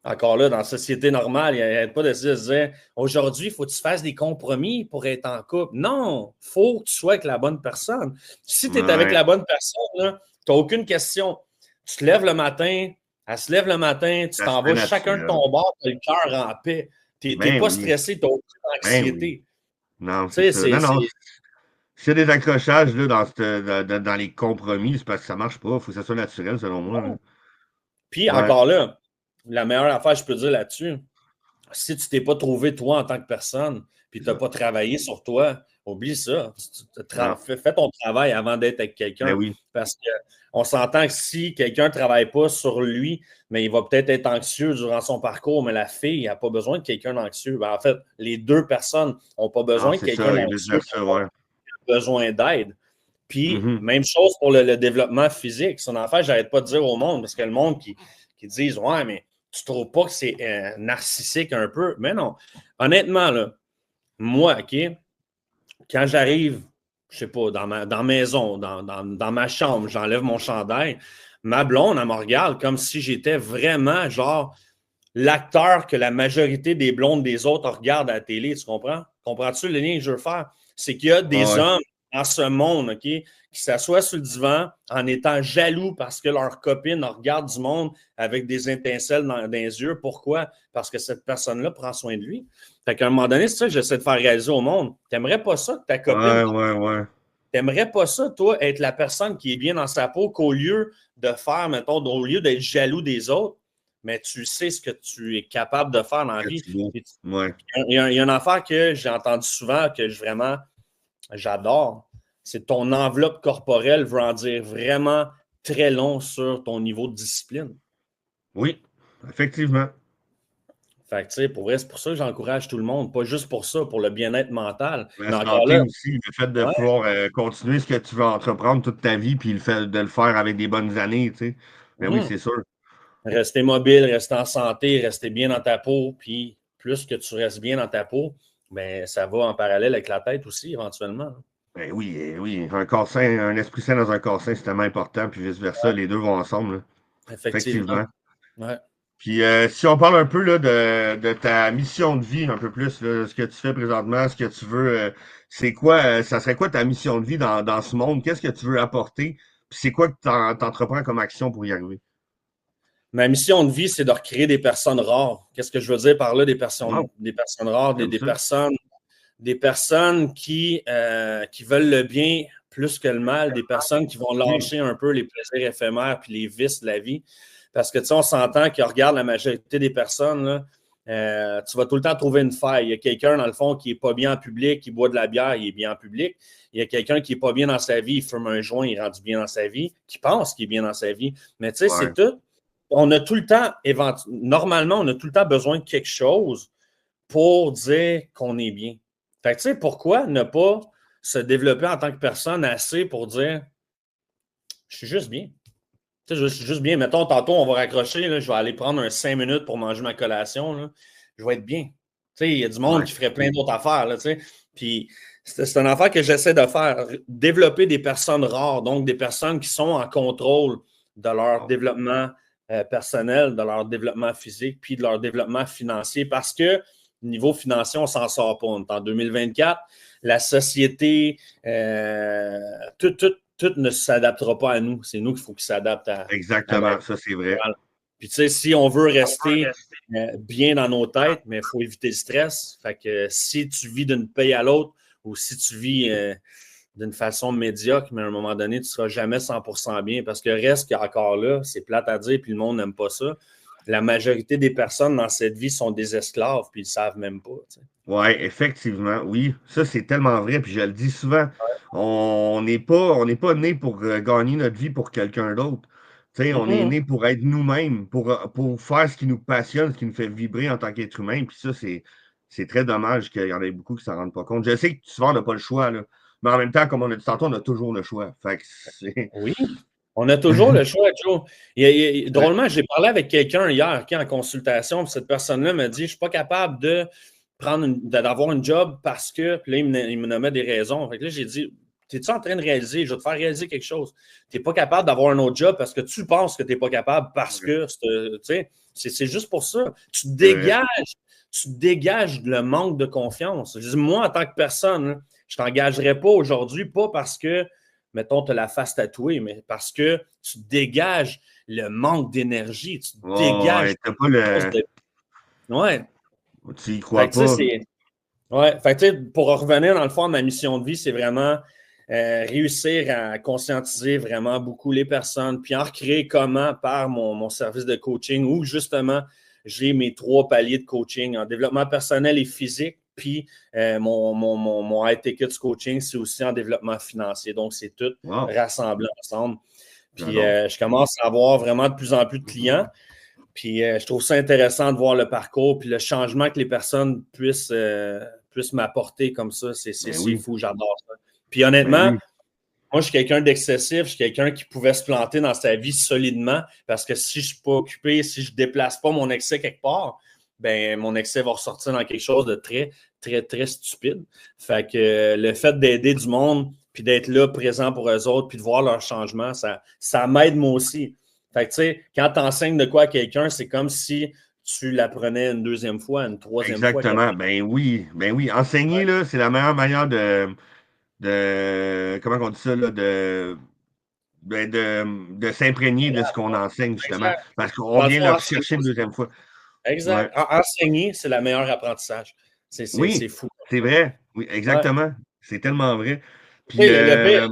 encore là, dans la société normale, il n'y a pas de se dire aujourd'hui, il faut que tu fasses des compromis pour être en couple. Non, il faut que tu sois avec la bonne personne. Si tu es avec Ouais. la bonne personne, tu n'as aucune question. Tu te lèves le matin, elle se lève le matin, tu Ça se t'en fait vas chacun de naturel. ton bord, tu as le cœur en paix. Tu n'es Ben pas oui. stressé, tu n'as aucune Ben oui. anxiété. Non, Tu c'est sais, ça. Non, non. S'il y a des accrochages là, dans les compromis, c'est parce que ça marche pas. Il faut que ça soit naturel, selon moi, là. Puis Ouais, encore là, la meilleure affaire que je peux dire là-dessus, si tu ne t'es pas trouvé toi en tant que personne, puis c'est tu n'as ça. pas travaillé sur toi, oublie ça. Non. Fais ton travail avant d'être avec Ben quelqu'un. oui. Parce qu'on s'entend que si quelqu'un ne travaille pas sur lui, mais il va peut-être être anxieux durant son parcours, mais la fille n'a pas besoin de quelqu'un d'anxieux. Ben, en fait, les deux personnes n'ont pas Non, besoin de c'est quelqu'un ça. Et d'anxieux vice-versa, ouais. qui a besoin d'aide. Puis, Mhm. même chose pour le développement physique. Son affaire, j'arrête pas de dire au monde, parce que le monde qui disent ouais, mais tu trouves pas que c'est narcissique un peu? Mais non. Honnêtement, là, moi, OK, quand j'arrive, je sais pas, dans ma maison, dans ma chambre, j'enlève mon chandail, ma blonde, elle me regarde comme si j'étais vraiment genre l'acteur que la majorité des blondes des autres regardent à la télé, tu comprends? Comprends-tu le lien que je veux faire? C'est qu'il y a Ouais, des ouais. hommes dans ce monde, OK, qui s'assoient sur le divan en étant jaloux parce que leur copine regarde du monde avec des étincelles dans les yeux. Pourquoi? Parce que cette personne-là prend soin de lui. Fait qu'à un moment donné, c'est ça que j'essaie de faire réaliser au monde. T'aimerais pas ça que ta copine, Ouais, ouais, ouais. t'aimerais pas ça, toi, être la personne qui est bien dans sa peau qu'au lieu de faire, mettons, au lieu d'être jaloux des autres, mais tu sais ce que tu es capable de faire dans la Que vie. tu beau. Puis, Ouais. il y a une affaire que j'ai entendu souvent, que vraiment, j'adore. C'est ton enveloppe corporelle veut en dire vraiment très long sur ton niveau de discipline. Oui, effectivement. Fait que, tu sais, pour vrai, c'est pour ça que j'encourage tout le monde, pas juste pour ça, pour le bien-être mental. La Mais encore santé là, aussi, le fait de ouais, pouvoir continuer ce que tu veux entreprendre toute ta vie, puis de le faire avec des bonnes années, tu sais. Ben oui, mhm. c'est sûr. Rester mobile, rester en santé, rester bien dans ta peau, puis plus que tu restes bien dans ta peau, ben, ça va en parallèle avec la tête aussi, éventuellement. Ben oui, oui. Un corps sain, un esprit sain dans un corps sain, c'est tellement important, puis vice-versa, les deux vont ensemble, là. Effectivement. Effectivement. Ouais. Puis si on parle un peu là, de ta mission de vie, un peu plus, là, ce que tu fais présentement, ce que tu veux, c'est quoi, ça serait quoi ta mission de vie dans ce monde? Qu'est-ce que tu veux apporter? Puis c'est quoi que tu entreprends comme action pour y arriver? Ma mission de vie, c'est de recréer des personnes rares. Qu'est-ce que je veux dire par là, Wow, des personnes rares, j'aime ça. des personnes qui veulent le bien plus que le mal, des personnes qui vont Oui, lâcher un peu les plaisirs éphémères puis les vices de la vie. Parce que, tu sais, on s'entend que, regarde la majorité des personnes, là, tu vas tout le temps trouver une faille. Il y a quelqu'un, dans le fond, qui n'est pas bien en public, qui boit de la bière, il est bien en public. Il y a quelqu'un qui n'est pas bien dans sa vie, il fume un joint, il est rendu bien dans sa vie, qui pense qu'il est bien dans sa vie. Mais tu sais, ouais, c'est tout. On a tout le temps, normalement, on a tout le temps besoin de quelque chose pour dire qu'on est bien. Fait que, tu sais, pourquoi ne pas se développer en tant que personne assez pour dire je suis juste bien. Tu sais, je suis juste bien. Mettons, tantôt, on va raccrocher, là, je vais aller prendre un 5 minutes pour manger ma collation. Là. Je vais être bien. Tu sais, il y a du monde ouais. qui ferait plein d'autres affaires. Là, tu sais. Puis, c'est une affaire que j'essaie de faire. Développer des personnes rares, donc des personnes qui sont en contrôle de leur Wow. développement personnel, de leur développement physique, puis de leur développement financier. Parce que, niveau financier, on ne s'en sort pas. On est en 2024. La société, tout ne s'adaptera pas à nous. C'est nous qu'il faut qu'il s'adapte à la Exactement, ça c'est vrai. vie. Puis, tu sais, si on veut rester bien dans nos têtes, mais il faut éviter le stress. Fait que si tu vis d'une paye à l'autre ou si tu vis d'une façon médiocre, mais à un moment donné, tu ne seras jamais 100% bien parce que reste qu'encore là, c'est plate à dire, puis le monde n'aime pas ça. La majorité des personnes dans cette vie sont des esclaves, puis ils ne savent même pas. Tu sais. Oui, effectivement, oui. Ça, c'est tellement vrai, puis je le dis souvent. On n'est pas né pour gagner notre vie pour quelqu'un d'autre. Tu sais, on est Mhm. né pour être nous-mêmes, pour faire ce qui nous passionne, ce qui nous fait vibrer en tant qu'être humain. Puis ça, c'est très dommage qu'il y en ait beaucoup qui ne s'en rendent pas compte. Je sais que souvent, on n'a pas le choix, là. Mais en même temps, comme on a dit tantôt, on a toujours le choix. Fait que c'est. Oui, on a toujours le choix, Joe. Ouais, Drôlement, j'ai parlé avec quelqu'un hier qui est en consultation, puis cette personne-là m'a dit je ne suis pas capable d'avoir une job parce que. Puis là, il me nommait des raisons. Fait que là, j'ai dit es-tu en train de réaliser je vais te faire réaliser quelque chose. Tu n'es pas capable d'avoir un autre job parce que tu penses que tu n'es pas capable parce que. Tu sais, c'est juste pour ça. c'est vrai. Tu dégages le manque de confiance. Je dis, moi, en tant que personne, hein, je ne t'engagerai pas aujourd'hui, pas parce que mettons, tu as la face tatouée, mais parce que tu dégages le manque d'énergie, tu Oh, dégages ouais, t'as pas quelque chose le. de. Ouais. Tu y Fait crois que, tu sais, pas. c'est. Ouais. Fait que, tu sais, pour revenir dans le fond à ma mission de vie, c'est vraiment réussir à conscientiser vraiment beaucoup les personnes, puis en recréer comment par mon service de coaching où justement j'ai mes 3 paliers de coaching en développement personnel et physique, puis mon high tickets coaching, c'est aussi en développement financier. Donc, c'est tout Wow, rassemblé ensemble. Puis, j'adore. je commence à avoir vraiment de plus en plus de clients. Puis, je trouve ça intéressant de voir le parcours, puis le changement que les personnes puissent m'apporter comme ça. Ben C'est oui, fou, j'adore ça. Puis, ben honnêtement, oui. moi, je suis quelqu'un d'excessif, je suis quelqu'un qui pouvait se planter dans sa vie solidement parce que si je ne suis pas occupé, si je ne déplace pas mon excès quelque part, ben mon excès va ressortir dans quelque chose de très, très, très stupide. Fait que le fait d'aider du monde, puis d'être là, présent pour eux autres, puis de voir leur changement, ça m'aide moi aussi. Fait que tu sais, quand tu enseignes de quoi à quelqu'un, c'est comme si tu l'apprenais une deuxième fois, une troisième fois, Exactement. quatrième. Ben oui. Ben oui. Enseigner, là, c'est la meilleure manière comment on dit ça, là, de s'imprégner de ce qu'on enseigne, justement. Exact. Parce qu'on Dans le vient fond, le enseigner rechercher une aussi. deuxième fois. Ouais. Exact. Enseigner, c'est le meilleur apprentissage. C'est Oui, fou. c'est vrai. Oui, Ouais. exactement. C'est tellement vrai. Tu Puis, sais, le pire,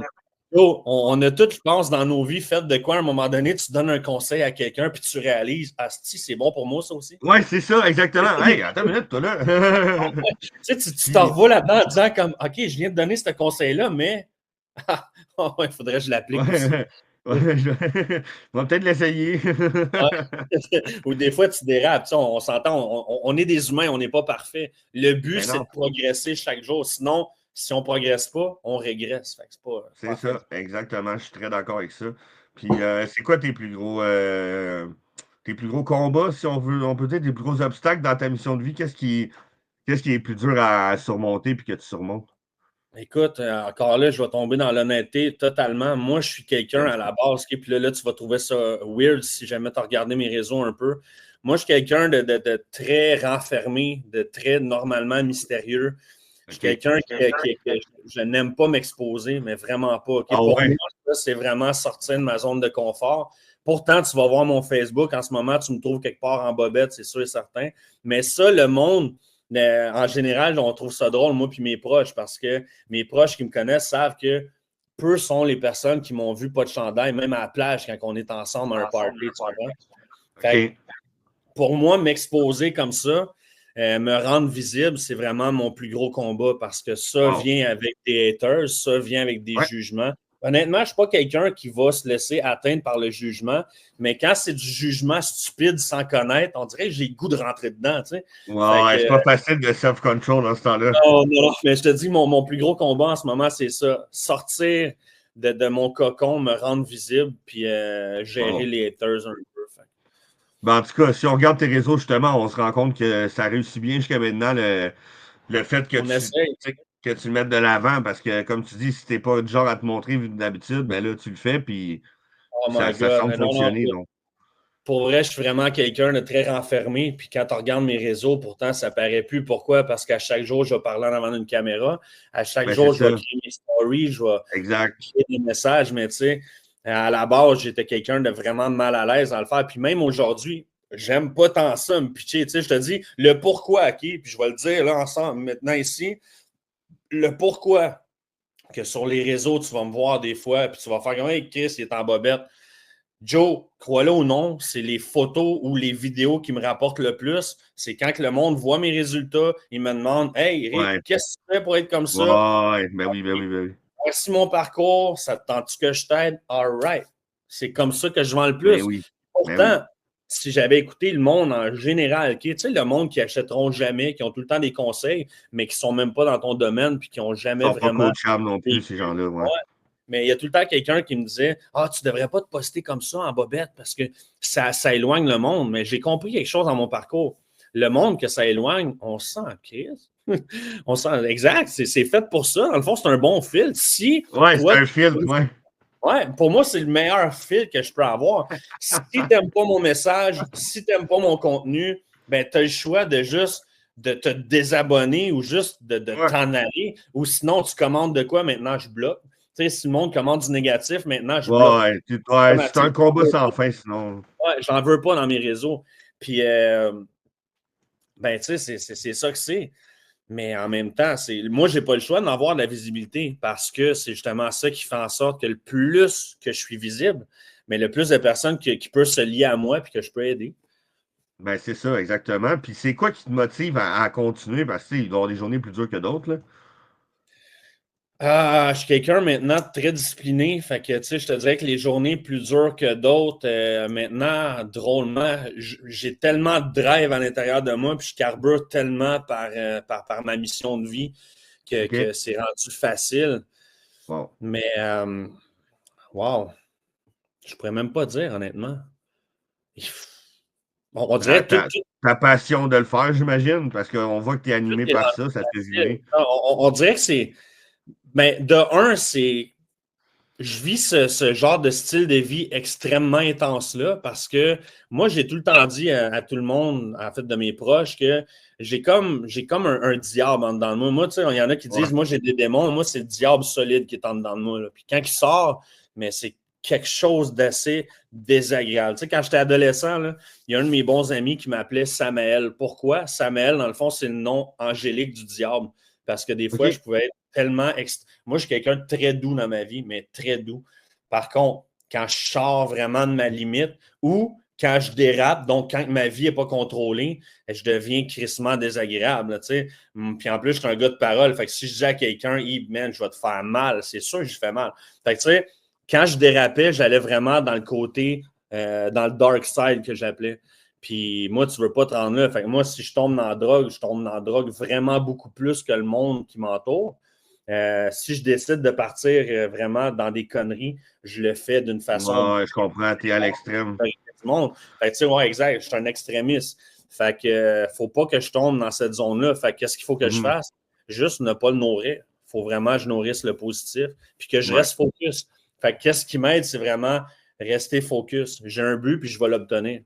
oh, on a tous, je pense, dans nos vies, fait de quoi à un moment donné, tu donnes un conseil à quelqu'un, puis tu réalises, asti, c'est bon pour moi, ça aussi. ouais, c'est ça, exactement. Hey, attends une minute, toi, là. Tu sais, tu t'en Puis, revois là-dedans en disant comme, OK, je viens de donner ce conseil-là, mais il faudrait que je l'applique aussi. ouais. Ouais, on va peut-être l'essayer. Ou des fois, tu dérapes. Tu sais, on s'entend, on est des humains, on n'est pas parfait. Le but, Ben c'est non, de progresser chaque jour. Sinon, si on ne progresse pas, on régresse. Fait que c'est pas c'est la fin ça, exactement. Je suis très d'accord avec ça. Puis, c'est quoi tes plus gros combats, si on veut, on peut dire tes plus gros obstacles dans ta mission de vie? Qu'est-ce qui est plus dur à surmonter puis que tu surmontes? Écoute, encore là, je vais tomber dans l'honnêteté totalement. Moi, je suis quelqu'un OK. à la base, puis là, tu vas trouver ça weird si jamais tu as regardé mes réseaux un peu. Moi, je suis quelqu'un de très renfermé, de très normalement mystérieux. Je suis OK. quelqu'un que je n'aime pas m'exposer, mais vraiment pas. OK? Ah Pour moi, ouais? ça, c'est vraiment sortir de ma zone de confort. Pourtant, tu vas voir mon Facebook en ce moment, tu me trouves quelque part en bobette, c'est sûr et certain. Mais ça, le monde, en général, on trouve ça drôle, moi puis mes proches, parce que mes proches qui me connaissent savent que peu sont les personnes qui m'ont vu pas de chandail, même à la plage quand on est ensemble à un party, tu comprends? Fait que OK. pour moi, m'exposer comme ça, me rendre visible, c'est vraiment mon plus gros combat parce que ça Wow. vient avec des haters, ça vient avec des Ouais. jugements. Honnêtement, je ne suis pas quelqu'un qui va se laisser atteindre par le jugement, mais quand c'est du jugement stupide sans connaître, on dirait que j'ai le goût de rentrer dedans. Tu sais. Ouais, Fait que, ouais, c'est pas facile de self-control dans ce temps-là. non, non, mais je te dis, mon plus gros combat en ce moment, c'est ça. Sortir de mon cocon, me rendre visible, puis gérer Bon. les haters un peu. Ben, en tout cas, si on regarde tes réseaux, justement, on se rend compte que ça réussit bien jusqu'à maintenant, le fait que On tu, essaye. tu sais, que tu le mettes de l'avant, parce que, comme tu dis, si t'es pas du genre à te montrer d'habitude, ben là, tu le fais, puis Oh ça, my ça God. semble Mais non, non, fonctionner, donc. pour vrai, je suis vraiment quelqu'un de très renfermé. Puis quand tu regardes mes réseaux, pourtant, ça paraît plus. Pourquoi? Parce qu'à chaque jour, je vais parler en avant d'une caméra. À chaque Ben, c'est jour, je vais ça. créer mes stories, je vais Exact. créer des messages. Mais tu sais, à la base, j'étais quelqu'un de vraiment mal à l'aise à le faire. Puis même aujourd'hui, j'aime pas tant ça me pitcher. Tu sais, je te dis le pourquoi, OK? Puis je vais le dire là ensemble maintenant ici. Le pourquoi que sur les réseaux, tu vas me voir des fois, puis tu vas faire comme hey, Chris, il est en bobette. Joe, crois-le ou non, c'est les photos ou les vidéos qui me rapportent le plus. C'est quand que le monde voit mes résultats, il me demande hey, Eric, Ouais. qu'est-ce que tu fais pour être comme ça? Ouais, ben oui, ben oui, ben oui. Voici mon parcours, ça te tente que je t'aide? All right. C'est comme ça que je vends le Ben plus. oui. Ben oui. Pourtant, si j'avais écouté le monde en général, okay, tu sais, le monde qui achèteront jamais, qui ont tout le temps des conseils, mais qui ne sont même pas dans ton domaine puis qui n'ont Ils jamais sont pas vraiment coachables non plus, vécu. ces gens-là, ouais. Ouais. Mais il y a tout le temps quelqu'un qui me disait ah, tu ne devrais pas te poster comme ça en bobette parce que ça éloigne le monde. Mais j'ai compris quelque chose dans mon parcours. Le monde que ça éloigne, on sent en crise. On sent exact, c'est fait pour ça. Dans le fond, c'est un bon filtre. Si Ouais, c'est toi, un filtre, ouais. ouais, pour moi, c'est le meilleur filtre que je peux avoir. Si tu n'aimes pas mon message, si tu n'aimes pas mon contenu, ben, tu as le choix de juste de te désabonner ou juste de Ouais. t'en aller. Ou sinon, tu commandes de quoi, maintenant, je bloque. Tu sais, si le monde commande du négatif, maintenant, je bloque. Ouais, ouais, c'est un Automatique. combat sans fin, sinon. Ouais, j'en veux pas dans mes réseaux. Puis, ben, tu sais, c'est ça que c'est. Mais en même temps, moi, je n'ai pas le choix d'en avoir de la visibilité parce que c'est justement ça qui fait en sorte que le plus que je suis visible, mais le plus de personnes qui peuvent se lier à moi et que je peux aider. Ben, c'est ça, exactement. Puis c'est quoi qui te motive à continuer? Parce que, tu sais, il doit y avoir des journées plus dures que d'autres, là. Je suis quelqu'un maintenant de très discipliné. Fait que, tu sais, je te dirais que les journées plus dures que d'autres, maintenant, drôlement, j'ai tellement de drive à l'intérieur de moi, puis je carbure tellement par ma mission de vie que OK? c'est rendu facile. Bon. Mais, wow, je pourrais même pas dire, honnêtement. On Ta, dirait ta, ta passion de le faire, j'imagine, parce qu'on voit que tu es tout animé est par rendu ça, ça te fait facile. vibrer. On dirait que c'est. Mais de un, c'est. Je vis ce genre de style de vie extrêmement intense-là parce que moi, j'ai tout le temps dit à tout le monde, en fait, de mes proches, que j'ai comme un diable en dedans de moi. Moi, tu sais, il y en a qui disent, Ouais. moi, j'ai des démons. Moi, c'est le diable solide qui est en dedans de moi, là. Puis quand il sort, mais c'est quelque chose d'assez désagréable. Tu sais, quand j'étais adolescent, là, il y a un de mes bons amis qui m'appelait Samael. Pourquoi? Samael, dans le fond, c'est le nom angélique du diable. Parce que des fois, OK? je pouvais être tellement. Moi, je suis quelqu'un de très doux dans ma vie, mais très doux. Par contre, quand je sors vraiment de ma limite ou quand je dérape, donc quand ma vie n'est pas contrôlée, je deviens crissement désagréable. Tu sais. Puis en plus, je suis un gars de parole. Fait que si je dis à quelqu'un, hey, man, je vais te faire mal, c'est sûr que je fais mal. Fait que tu sais, quand je dérapais, j'allais vraiment dans le côté, dans le dark side que j'appelais. Puis moi, tu veux pas te rendre là. Fait que moi, si je tombe dans la drogue, je tombe dans la drogue vraiment beaucoup plus que le monde qui m'entoure. Si je décide de partir vraiment dans des conneries, je le fais d'une façon. Ouais, je comprends, t'es à l'extrême. Du monde. Fait que, tu sais, ouais, exact, je suis un extrémiste. Fait que faut pas que je tombe dans cette zone-là. Fait que qu'est-ce qu'il faut que je fasse? Juste ne pas le nourrir. Il faut vraiment que je nourrisse le positif, puis que je reste focus. Fait que qu'est-ce qui m'aide, c'est vraiment rester focus. J'ai un but, puis je vais l'obtenir.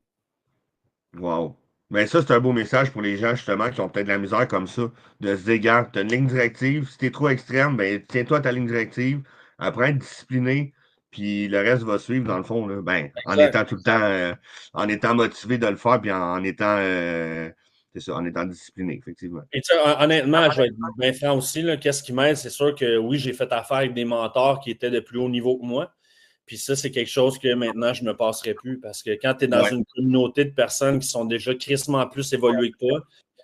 Wow. Mais ça, c'est un beau message pour les gens, justement, qui ont peut-être de la misère comme ça, de se dire, gars, t'as une ligne directive. Si t'es trop extrême, ben, tiens-toi à ta ligne directive, apprends à être discipliné, puis le reste va suivre, dans le fond, là. Ben, en Exact. étant tout le temps, en étant motivé de le faire, puis en étant, c'est ça, en étant discipliné, effectivement. Et tu sais, honnêtement, je vais être bien franc aussi. Qu'est-ce qui m'aide? C'est sûr que oui, j'ai fait affaire avec des mentors qui étaient de plus haut niveau que moi. Puis ça, c'est quelque chose que maintenant, je ne me passerai plus parce que quand tu es dans Ouais. une communauté de personnes qui sont déjà crissement plus évoluées que toi,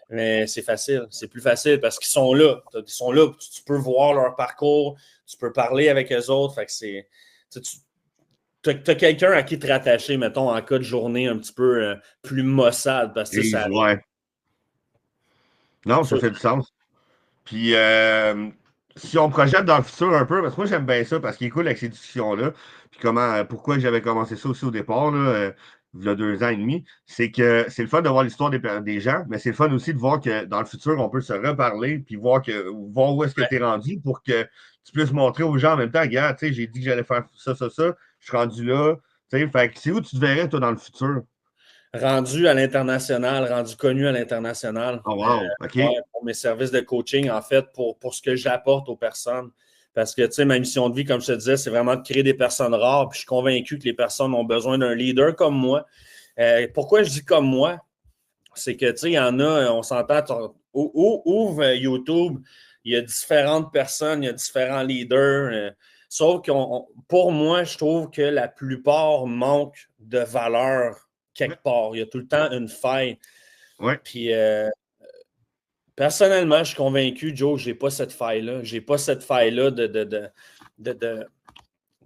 mais c'est facile. C'est plus facile parce qu'ils sont là. Ils sont là. Tu peux voir leur parcours. Tu peux parler avec eux autres. Fait que c'est. Tu as quelqu'un à qui te rattacher, mettons, en cas de journée un petit peu plus maussade parce que ça arrive. Ouais. Non, ça Ça, fait du sens. Puis, si on projette dans le futur un peu, parce que moi, j'aime bien ça, parce qu'il est cool avec ces discussions-là. Puis, pourquoi j'avais commencé ça aussi au départ, là, il y a 2 ans et demi, c'est que c'est le fun de voir l'histoire des gens, mais c'est le fun aussi de voir que dans le futur, on peut se reparler, puis voir où est-ce que tu es rendu pour que tu puisses montrer aux gens en même temps, regarde, tu sais, j'ai dit que j'allais faire ça, je suis rendu là. Tu sais, fait que c'est où tu te verrais, toi, dans le futur? rendu à l'international, rendu connu à l'international. Oh, wow, OK. Ouais, pour mes services de coaching, en fait, pour ce que j'apporte aux personnes. Parce que, tu sais, ma mission de vie, comme je te disais, c'est vraiment de créer des personnes rares. Puis je suis convaincu que les personnes ont besoin d'un leader comme moi. Pourquoi je dis comme moi? C'est que, tu sais, il y en a, on s'entend, ouvre YouTube, il y a différentes personnes, il y a différents leaders. Sauf que pour moi, je trouve que la plupart manquent de valeur quelque part. Il y a tout le temps une faille. Ouais. Puis, personnellement, je suis convaincu, Joe, que je n'ai pas cette faille-là. Je n'ai pas cette faille-là de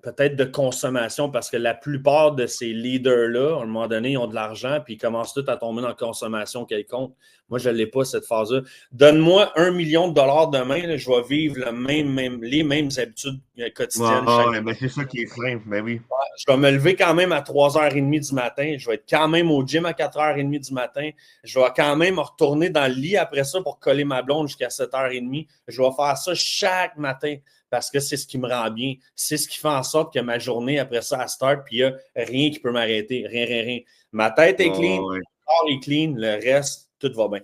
peut-être de consommation parce que la plupart de ces leaders-là, à un moment donné, ils ont de l'argent puis ils commencent tous à tomber dans la consommation quelconque. Moi, je ne l'ai pas, cette phase-là. Donne-moi 1 million de dollars demain, là, je vais vivre les mêmes habitudes quotidiennes chaque Ouais, ben c'est ça qui est simple, ben oui. Je vais me lever quand même à 3h30 du matin. Je vais être quand même au gym à 4h30 du matin. Je vais quand même retourner dans le lit après ça pour coller ma blonde jusqu'à 7h30. Je vais faire ça chaque matin parce que c'est ce qui me rend bien. C'est ce qui fait en sorte que ma journée après ça, elle start, puis il n'y a rien qui peut m'arrêter. Rien, rien, rien. Ma tête est clean, Ouais. mon corps est clean, le reste, tout va bien.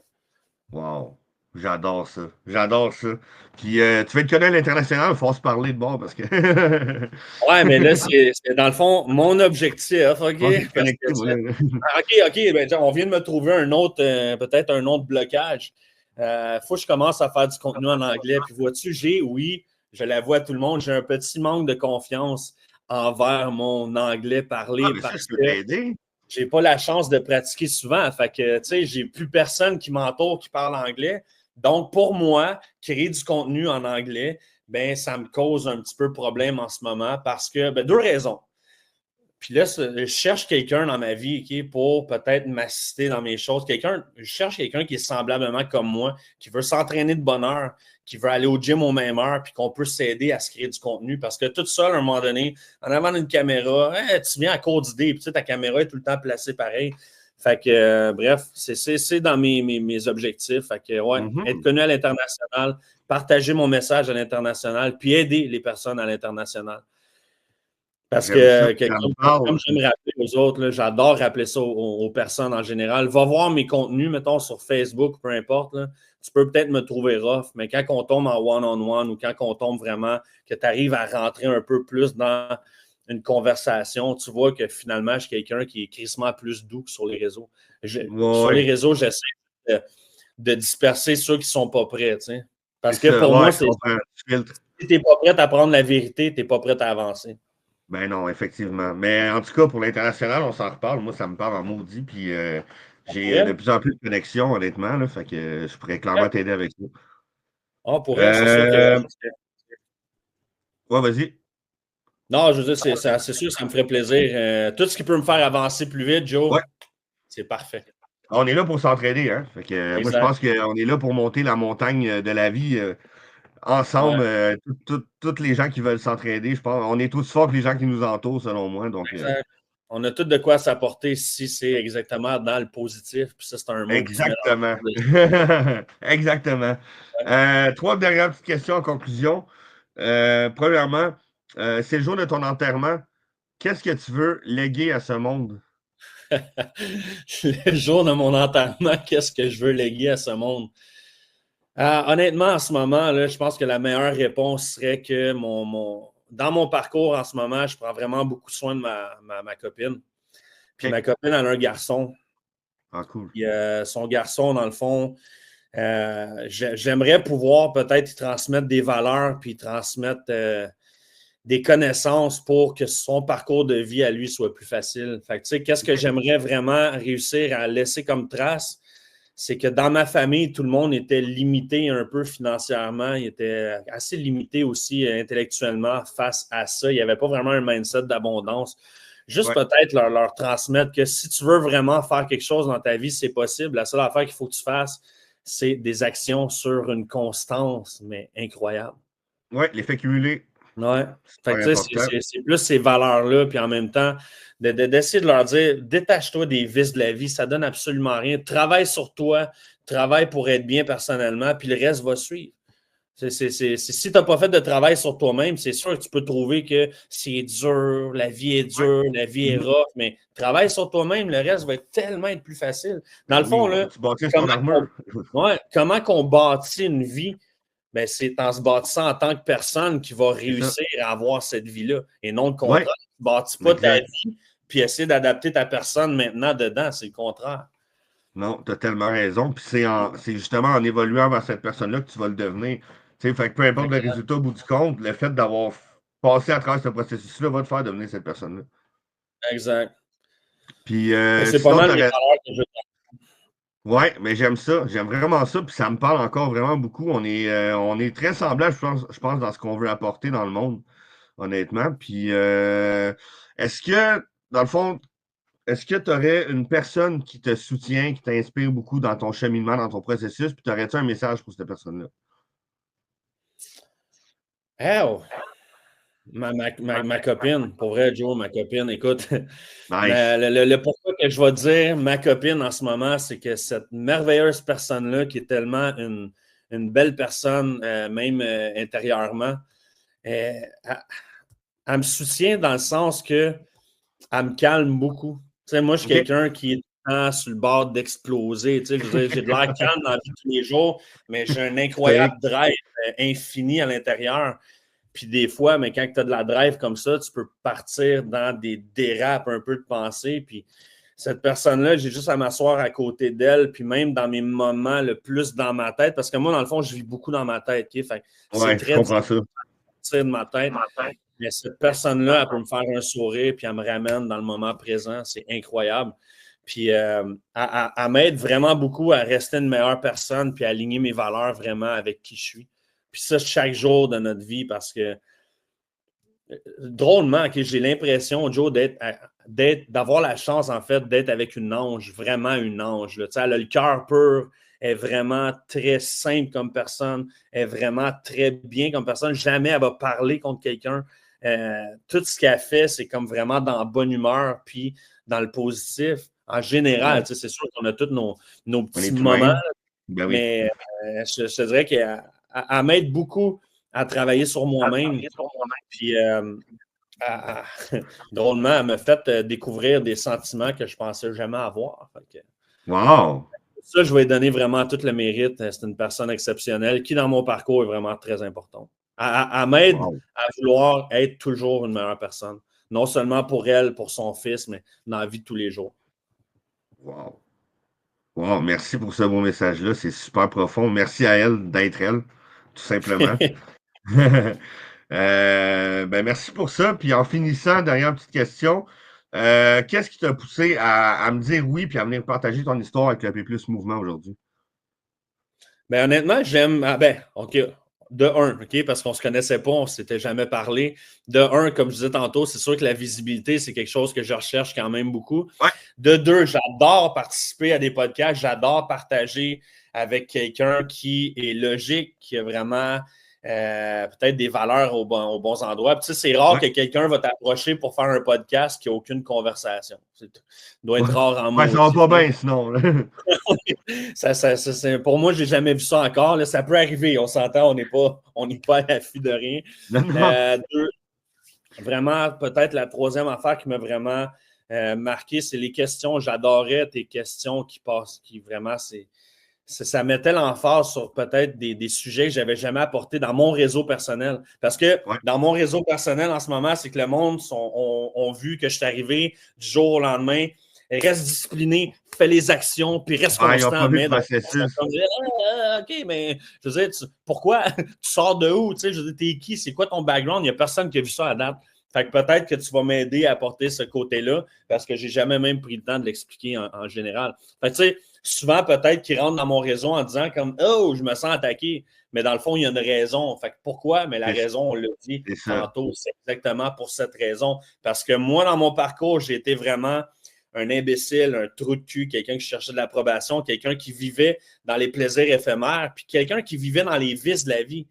Wow. J'adore ça. J'adore ça. Puis tu vas être connu à l'international, il faut se parler de bord parce que. Ouais, mais là, c'est dans le fond mon objectif, OK? On est Parce connecté, que, voilà. OK, ben, on vient de me trouver un autre, peut-être un autre blocage. Faut que je commence à faire du contenu en anglais. Puis vois-tu, oui, je l'avoue à tout le monde, j'ai un petit manque de confiance envers mon anglais Ah, parlé mais ça, je parce peux que t'aider. j'ai pas la chance de pratiquer souvent. Fait que, tu sais, j'ai plus personne qui m'entoure qui parle anglais. Donc, pour moi, créer du contenu en anglais, ben, ça me cause un petit peu de problème en ce moment parce que, ben, 2 raisons. Puis là, je cherche quelqu'un dans ma vie pour peut-être m'assister dans mes choses. Je cherche quelqu'un qui est semblablement comme moi, qui veut s'entraîner de bonne heure, qui veut aller au gym aux mêmes heures, puis qu'on peut s'aider à se créer du contenu. Parce que tout seul, à un moment donné, en avant d'une caméra, tu viens à court d'idées, puis tu sais, ta caméra est tout le temps placée pareil. Fait que, bref, c'est dans mes objectifs. Fait que, ouais, être Mhm. connu à l'international, partager mon message à l'international, puis aider les personnes à l'international. Parce J'aime ça. que Ça me comme parle. j'aime rappeler aux autres, là, j'adore rappeler ça aux personnes en général. Va voir mes contenus, mettons, sur Facebook, peu importe. Là. Tu peux peut-être me trouver rough, mais quand on tombe en one-on-one ou quand on tombe vraiment, que tu arrives à rentrer un peu plus dans une conversation, tu vois que finalement, je suis quelqu'un qui est crissement plus doux que sur les réseaux. Sur les Ouais. réseaux, j'essaie de disperser ceux qui ne sont pas prêts. Tu sais. C'est Parce que ça. pour Ouais, moi, je c'est comprends. Tu filtres. si tu n'es pas prêt à prendre la vérité, tu n'es pas prêt à avancer. Ben non, effectivement. Mais en tout cas, pour l'international, on s'en reparle. Moi, ça me parle en maudit. Puis j'ai de Pourrait? plus en plus de connexions, honnêtement. Là, fait que je pourrais clairement t'aider avec ça. Ah, pour elle, c'est sûr que Euh, ouais, vas-y. Non, je veux dire, c'est sûr, ça me ferait plaisir. Tout ce qui peut me faire avancer plus vite, Joe, Ouais. c'est parfait. On est là pour s'entraider, hein? Fait que, moi, je Exact. pense qu'on est là pour monter la montagne de la vie Ouais, ensemble. Tous les gens qui veulent s'entraider, je pense. On est tous forts que les gens qui nous entourent, selon moi. Donc, exact. On a tout de quoi s'apporter si c'est exactement dans le positif. Puis ça, c'est un mot que tu mets exactement. dans le Exactement. ouais. Trois dernières petites questions en conclusion. Premièrement, c'est le jour de ton enterrement. Qu'est-ce que tu veux léguer à ce monde? Le jour de mon enterrement, qu'est-ce que je veux léguer à ce monde? Honnêtement, en ce moment, là, je pense que la meilleure réponse serait que dans mon parcours en ce moment, je prends vraiment beaucoup soin de ma copine. Puis OK. ma copine, elle a un garçon. Ah, cool. Puis, son garçon, dans le fond, j'aimerais pouvoir peut-être y transmettre des valeurs, puis y transmettre des connaissances pour que son parcours de vie à lui soit plus facile. Fait que, tu sais, qu'est-ce que j'aimerais vraiment réussir à laisser comme trace? C'est que dans ma famille, tout le monde était limité un peu financièrement. Il était assez limité aussi intellectuellement face à ça. Il n'y avait pas vraiment un mindset d'abondance. Juste Ouais. peut-être leur transmettre que si tu veux vraiment faire quelque chose dans ta vie, c'est possible. La seule affaire qu'il faut que tu fasses, c'est des actions sur une constance, mais incroyable. Ouais, l'effet cumulé, Ouais. Fait super que tu sais, important. c'est plus ces valeurs-là, puis en même temps, d'essayer de leur dire, détache-toi des vices de la vie, ça donne absolument rien. Travaille sur toi, travaille pour être bien personnellement, puis le reste va suivre. Si tu n'as pas fait de travail sur toi-même, c'est sûr que tu peux trouver que c'est dur, la vie est Ouais. dure, la vie est Mhm. rough, mais travaille sur toi-même, le reste va être tellement être plus facile. Dans Ben le fond, oui, faut là, que tu bâtisses ton comment armure. comment qu'on bâtit une vie, ben, c'est en se bâtissant en tant que personne qui va C'est ça. réussir à avoir cette vie-là. Et non le Ouais, contraire. Tu ne bâtis pas ta exact. vie puis essayer d'adapter ta personne maintenant dedans. C'est le contraire. Non, tu as tellement raison. Puis c'est justement en évoluant vers cette personne-là que tu vas le devenir. Tu sais, fait que peu importe le Exact. résultat au bout du compte, le fait d'avoir passé à travers ce processus-là va te faire devenir cette personne-là. Exact. Puis C'est pas sinon, mal tu les aurais. valeurs que je veux. Ouais, mais j'aime ça. J'aime vraiment ça. Puis ça me parle encore vraiment beaucoup. On est très semblables, je pense, dans ce qu'on veut apporter dans le monde, honnêtement. Puis est-ce que, dans le fond, est-ce que tu aurais une personne qui te soutient, qui t'inspire beaucoup dans ton cheminement, dans ton processus, puis t'aurais-tu un message pour cette personne-là? Oh, ma copine, pour vrai, Joe, ma copine, écoute, Nice. le pourquoi que je vais dire ma copine en ce moment, c'est que cette merveilleuse personne-là, qui est tellement une belle personne, même intérieurement, elle, elle me soutient dans le sens que elle me calme beaucoup. Tu sais, moi, je suis OK. quelqu'un qui est tout le temps sur le bord d'exploser. Tu sais, je veux dire, j'ai de l'air calme dans la vie de tous les jours, mais j'ai un incroyable Stoïque. drive infini à l'intérieur. Puis des fois, mais quand tu as de la drive comme ça, tu peux partir dans des dérapes un peu de pensée. Puis cette personne-là, j'ai juste à m'asseoir à côté d'elle, puis même dans mes moments le plus dans ma tête, parce que moi, dans le fond, je vis beaucoup dans ma tête. Okay? Fait c'est Ouais, je très comprends ça. difficile de ma tête. Mais cette personne-là, elle peut me faire un sourire, puis elle me ramène dans le moment présent. C'est incroyable. Puis elle m'aide vraiment beaucoup à rester une meilleure personne, puis à aligner mes valeurs vraiment avec qui je suis. Puis ça, chaque jour de notre vie, parce que drôlement, que j'ai l'impression, Joe, d'avoir la chance, en fait, d'être avec une ange, vraiment une ange. Là. Elle a le cœur pur, elle est vraiment très simple comme personne, elle est vraiment très bien comme personne. Jamais elle va parler contre quelqu'un. Tout ce qu'elle fait, c'est comme vraiment dans la bonne humeur, puis dans le positif. En général, c'est sûr qu'on a tous nos On petits est moments, humain. Ben oui. mais je te dirais qu'elle m'aide beaucoup à travailler sur moi-même. Puis, drôlement, elle m'a fait découvrir des sentiments que je ne pensais jamais avoir. Fait que, Wow! ça, je vais lui donner vraiment tout le mérite. C'est une personne exceptionnelle qui, dans mon parcours, est vraiment très importante. Elle m'aide Wow! à vouloir être toujours une meilleure personne. Non seulement pour elle, pour son fils, mais dans la vie de tous les jours. Wow! Wow! Merci pour ce beau message-là. C'est super profond. Merci à elle d'être elle, tout simplement. Ben merci pour ça. Puis en finissant, dernière petite question. Qu'est-ce qui t'a poussé à me dire oui puis à venir partager ton histoire avec le P+ Mouvement aujourd'hui? Ben, honnêtement, j'aime. OK. De un, OK, parce qu'on ne se connaissait pas, on ne s'était jamais parlé. De un, comme je disais tantôt, c'est sûr que la visibilité, c'est quelque chose que je recherche quand même beaucoup. Ouais. De deux, j'adore participer à des podcasts, j'adore partager avec quelqu'un qui est logique, qui a vraiment peut-être des valeurs aux bons endroits. Puis, tu sais, c'est rare Ouais. que quelqu'un va t'approcher pour faire un podcast qui n'a aucune conversation. Ça doit Ouais. être rare en Ouais, ça va maudit. pas bien sinon. Pour moi, je n'ai jamais vu ça encore. Là, ça peut arriver, on s'entend, on n'est pas à l'affût de rien. Non, non. Vraiment, peut-être la troisième affaire qui m'a vraiment marqué, c'est les questions. J'adorais tes questions qui passent, qui vraiment, ça mettait l'emphase sur peut-être des sujets que je n'avais jamais apportés dans mon réseau personnel. Parce que Ouais. dans mon réseau personnel en ce moment, c'est que le monde ont vu que je suis arrivé du jour au lendemain. Reste discipliné, fais les actions, puis reste Ah, ils n'ont pas constant. vu le Mais dans processus. OK, mais je veux dire, pourquoi? Tu sors de où? Tu sais, je veux dire, t'es qui? C'est quoi ton background? Il n'y a personne qui a vu ça à date. Fait que peut-être que tu vas m'aider à apporter ce côté-là parce que j'ai jamais même pris le temps de l'expliquer en général. Fait que tu sais, souvent peut-être qu'ils rentrent dans mon réseau en disant comme oh, je me sens attaqué. Mais dans le fond, il y a une raison. Fait que pourquoi? Mais la raison, on l'a dit C'est ça. tantôt, c'est exactement pour cette raison. Parce que moi, dans mon parcours, j'ai été vraiment un imbécile, un trou de cul, quelqu'un qui cherchait de l'approbation, quelqu'un qui vivait dans les plaisirs éphémères, puis quelqu'un qui vivait dans les vices de la vie.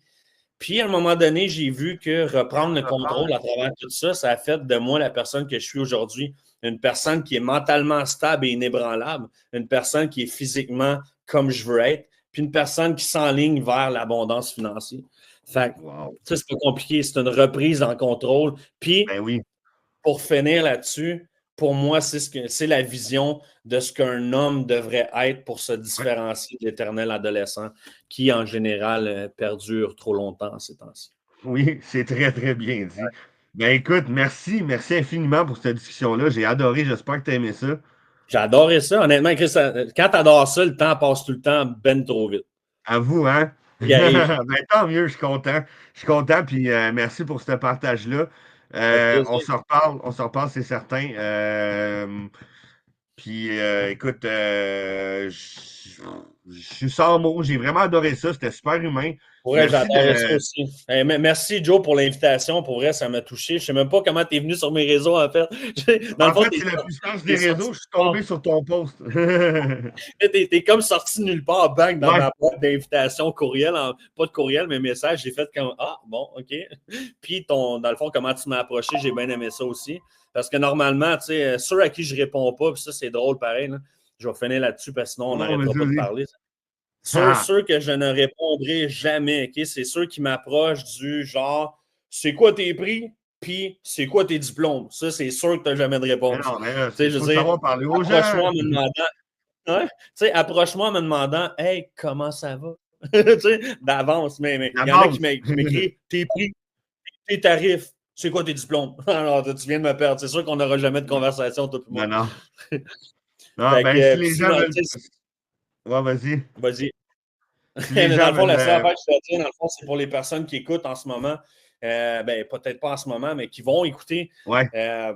Puis, à un moment donné, j'ai vu que reprendre le contrôle à travers tout ça, ça a fait de moi la personne que je suis aujourd'hui. Une personne qui est mentalement stable et inébranlable, une personne qui est physiquement comme je veux être, puis une personne qui s'enligne vers l'abondance financière. Fait que, Wow. ça, c'est pas compliqué, c'est une reprise en contrôle. Puis, Ben oui. pour finir là-dessus, pour moi, c'est la vision de ce qu'un homme devrait être pour se Ouais. différencier de l'éternel adolescent qui, en général, perdure trop longtemps ces temps-ci. Oui, c'est très, très bien dit. Ben écoute, merci, merci infiniment pour cette discussion-là. J'ai adoré, j'espère que tu as aimé ça. J'ai adoré ça. Honnêtement, Chris, quand tu adores ça, le temps passe tout le temps ben trop vite. À vous, hein? Il arrive. Ben, tant mieux, je suis content. Je suis content, puis merci pour ce partage-là. Ça fait plaisir. On se reparle, c'est certain. Puis écoute, je suis sans mots, j'ai vraiment adoré ça, c'était super humain. Pour vrai, Merci j'adorais ça de. aussi. Merci, Joe, pour l'invitation. Pour vrai, ça m'a touché. Je ne sais même pas comment tu es venu sur mes réseaux, en fait. Dans le En fond, fait, tu c'est la puissance es des sorti réseaux, je suis nulle part. tombé sur ton post. T'es comme sorti nulle part, bang, dans Ouais. ma boîte d'invitation courriel, pas de courriel, mais message. J'ai fait comme ah, bon, OK. Puis, dans le fond, comment tu m'as approché, j'ai bien aimé ça aussi. Parce que normalement, tu sais, ceux à qui je réponds pas, puis ça, c'est drôle pareil, là. Je vais finir là-dessus parce que sinon, on Oh, n'arrêtera vas-y, pas de vas-y. parler. Ah, Ceux que je ne répondrai jamais, OK? C'est ceux qui m'approchent du genre c'est quoi tes prix? Puis c'est quoi tes diplômes? Ça, c'est sûr que tu n'as jamais de mais réponse. non, mais là, Tu sais, il je faut veux dire, savoir parler aux gens. approche-moi en me demandant ouais, tu sais, approche-moi en me demandant hey, comment ça va? Tu sais, d'avance, mais il y en a qui D'avance. m'écrivent tes prix, tes tarifs, c'est quoi tes diplômes? Alors, tu viens de me perdre. C'est sûr qu'on n'aura jamais de conversation, toi et moi. Non, non. Non, Fait ben, que, si puis les gens sinon, veulent. tu sais, Ouais, vas-y. vas-y. Si les Mais dans gens le fond, veulent. la seule affaire que je dois dire, dans le fond, c'est pour les personnes qui écoutent en ce moment, ben, peut-être pas en ce moment, mais qui vont écouter Ouais, euh,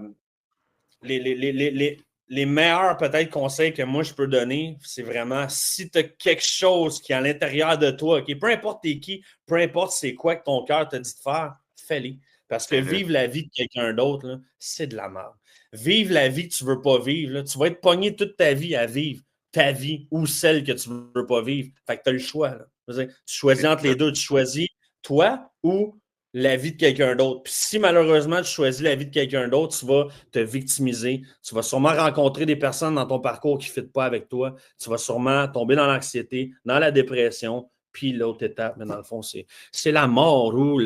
les, les, les, les, les meilleurs peut-être conseils que moi je peux donner, c'est vraiment si tu as quelque chose qui est à l'intérieur de toi, okay, peu importe t'es qui, peu importe c'est quoi que ton cœur t'a dit de faire, fais-le. Parce que fais-le. vivre la vie de quelqu'un d'autre, là, c'est de la merde. Vivre la vie que tu ne veux pas vivre, là, tu vas être pogné toute ta vie à vivre ta vie ou celle que tu ne veux pas vivre. Fait que tu as le choix. Là. Je veux dire, tu choisis C'est entre ça. les deux. Tu choisis toi ou la vie de quelqu'un d'autre. Puis si malheureusement tu choisis la vie de quelqu'un d'autre, tu vas te victimiser. Tu vas sûrement rencontrer des personnes dans ton parcours qui ne fitent pas avec toi. Tu vas sûrement tomber dans l'anxiété, dans la dépression. Puis l'autre étape, mais dans le fond, c'est la mort ou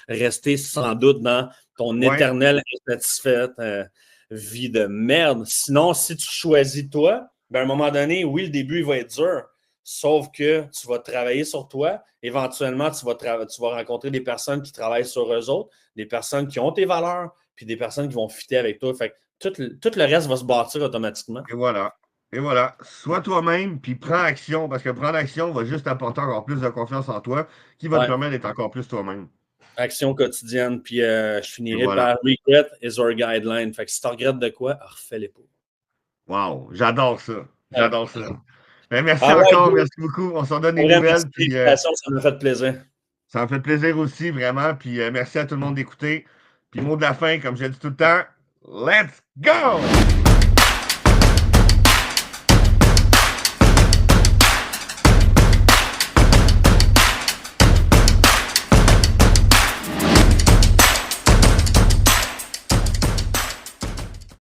rester sans doute dans ton Ouais, éternelle insatisfaite vie de merde. Sinon, si tu choisis toi, ben à un moment donné, oui, le début il va être dur. Sauf que tu vas travailler sur toi. Éventuellement, tu vas rencontrer des personnes qui travaillent sur eux autres, des personnes qui ont tes valeurs, puis des personnes qui vont fitter avec toi. Fait que tout le reste va se bâtir automatiquement. et voilà. Et voilà. Sois toi-même, puis prends action, parce que prendre action va juste apporter encore plus de confiance en toi, qui va te Ouais, permettre d'être encore plus toi-même. action quotidienne. Puis je Et finirai voilà. par regret is our guideline. Fait que si tu regrettes de quoi, refais-les pas. Wow, j'adore ça. Ouais. J'adore ça. Ben, merci Ah ouais, encore, Joe, merci beaucoup. On s'en donne des pour vrai, merci nouvelles, pour puis l'invitation, ça m'a fait plaisir. Ça me fait plaisir aussi, vraiment. Puis merci à tout le monde d'écouter. Puis mot de la fin, comme je dis tout le temps, let's go!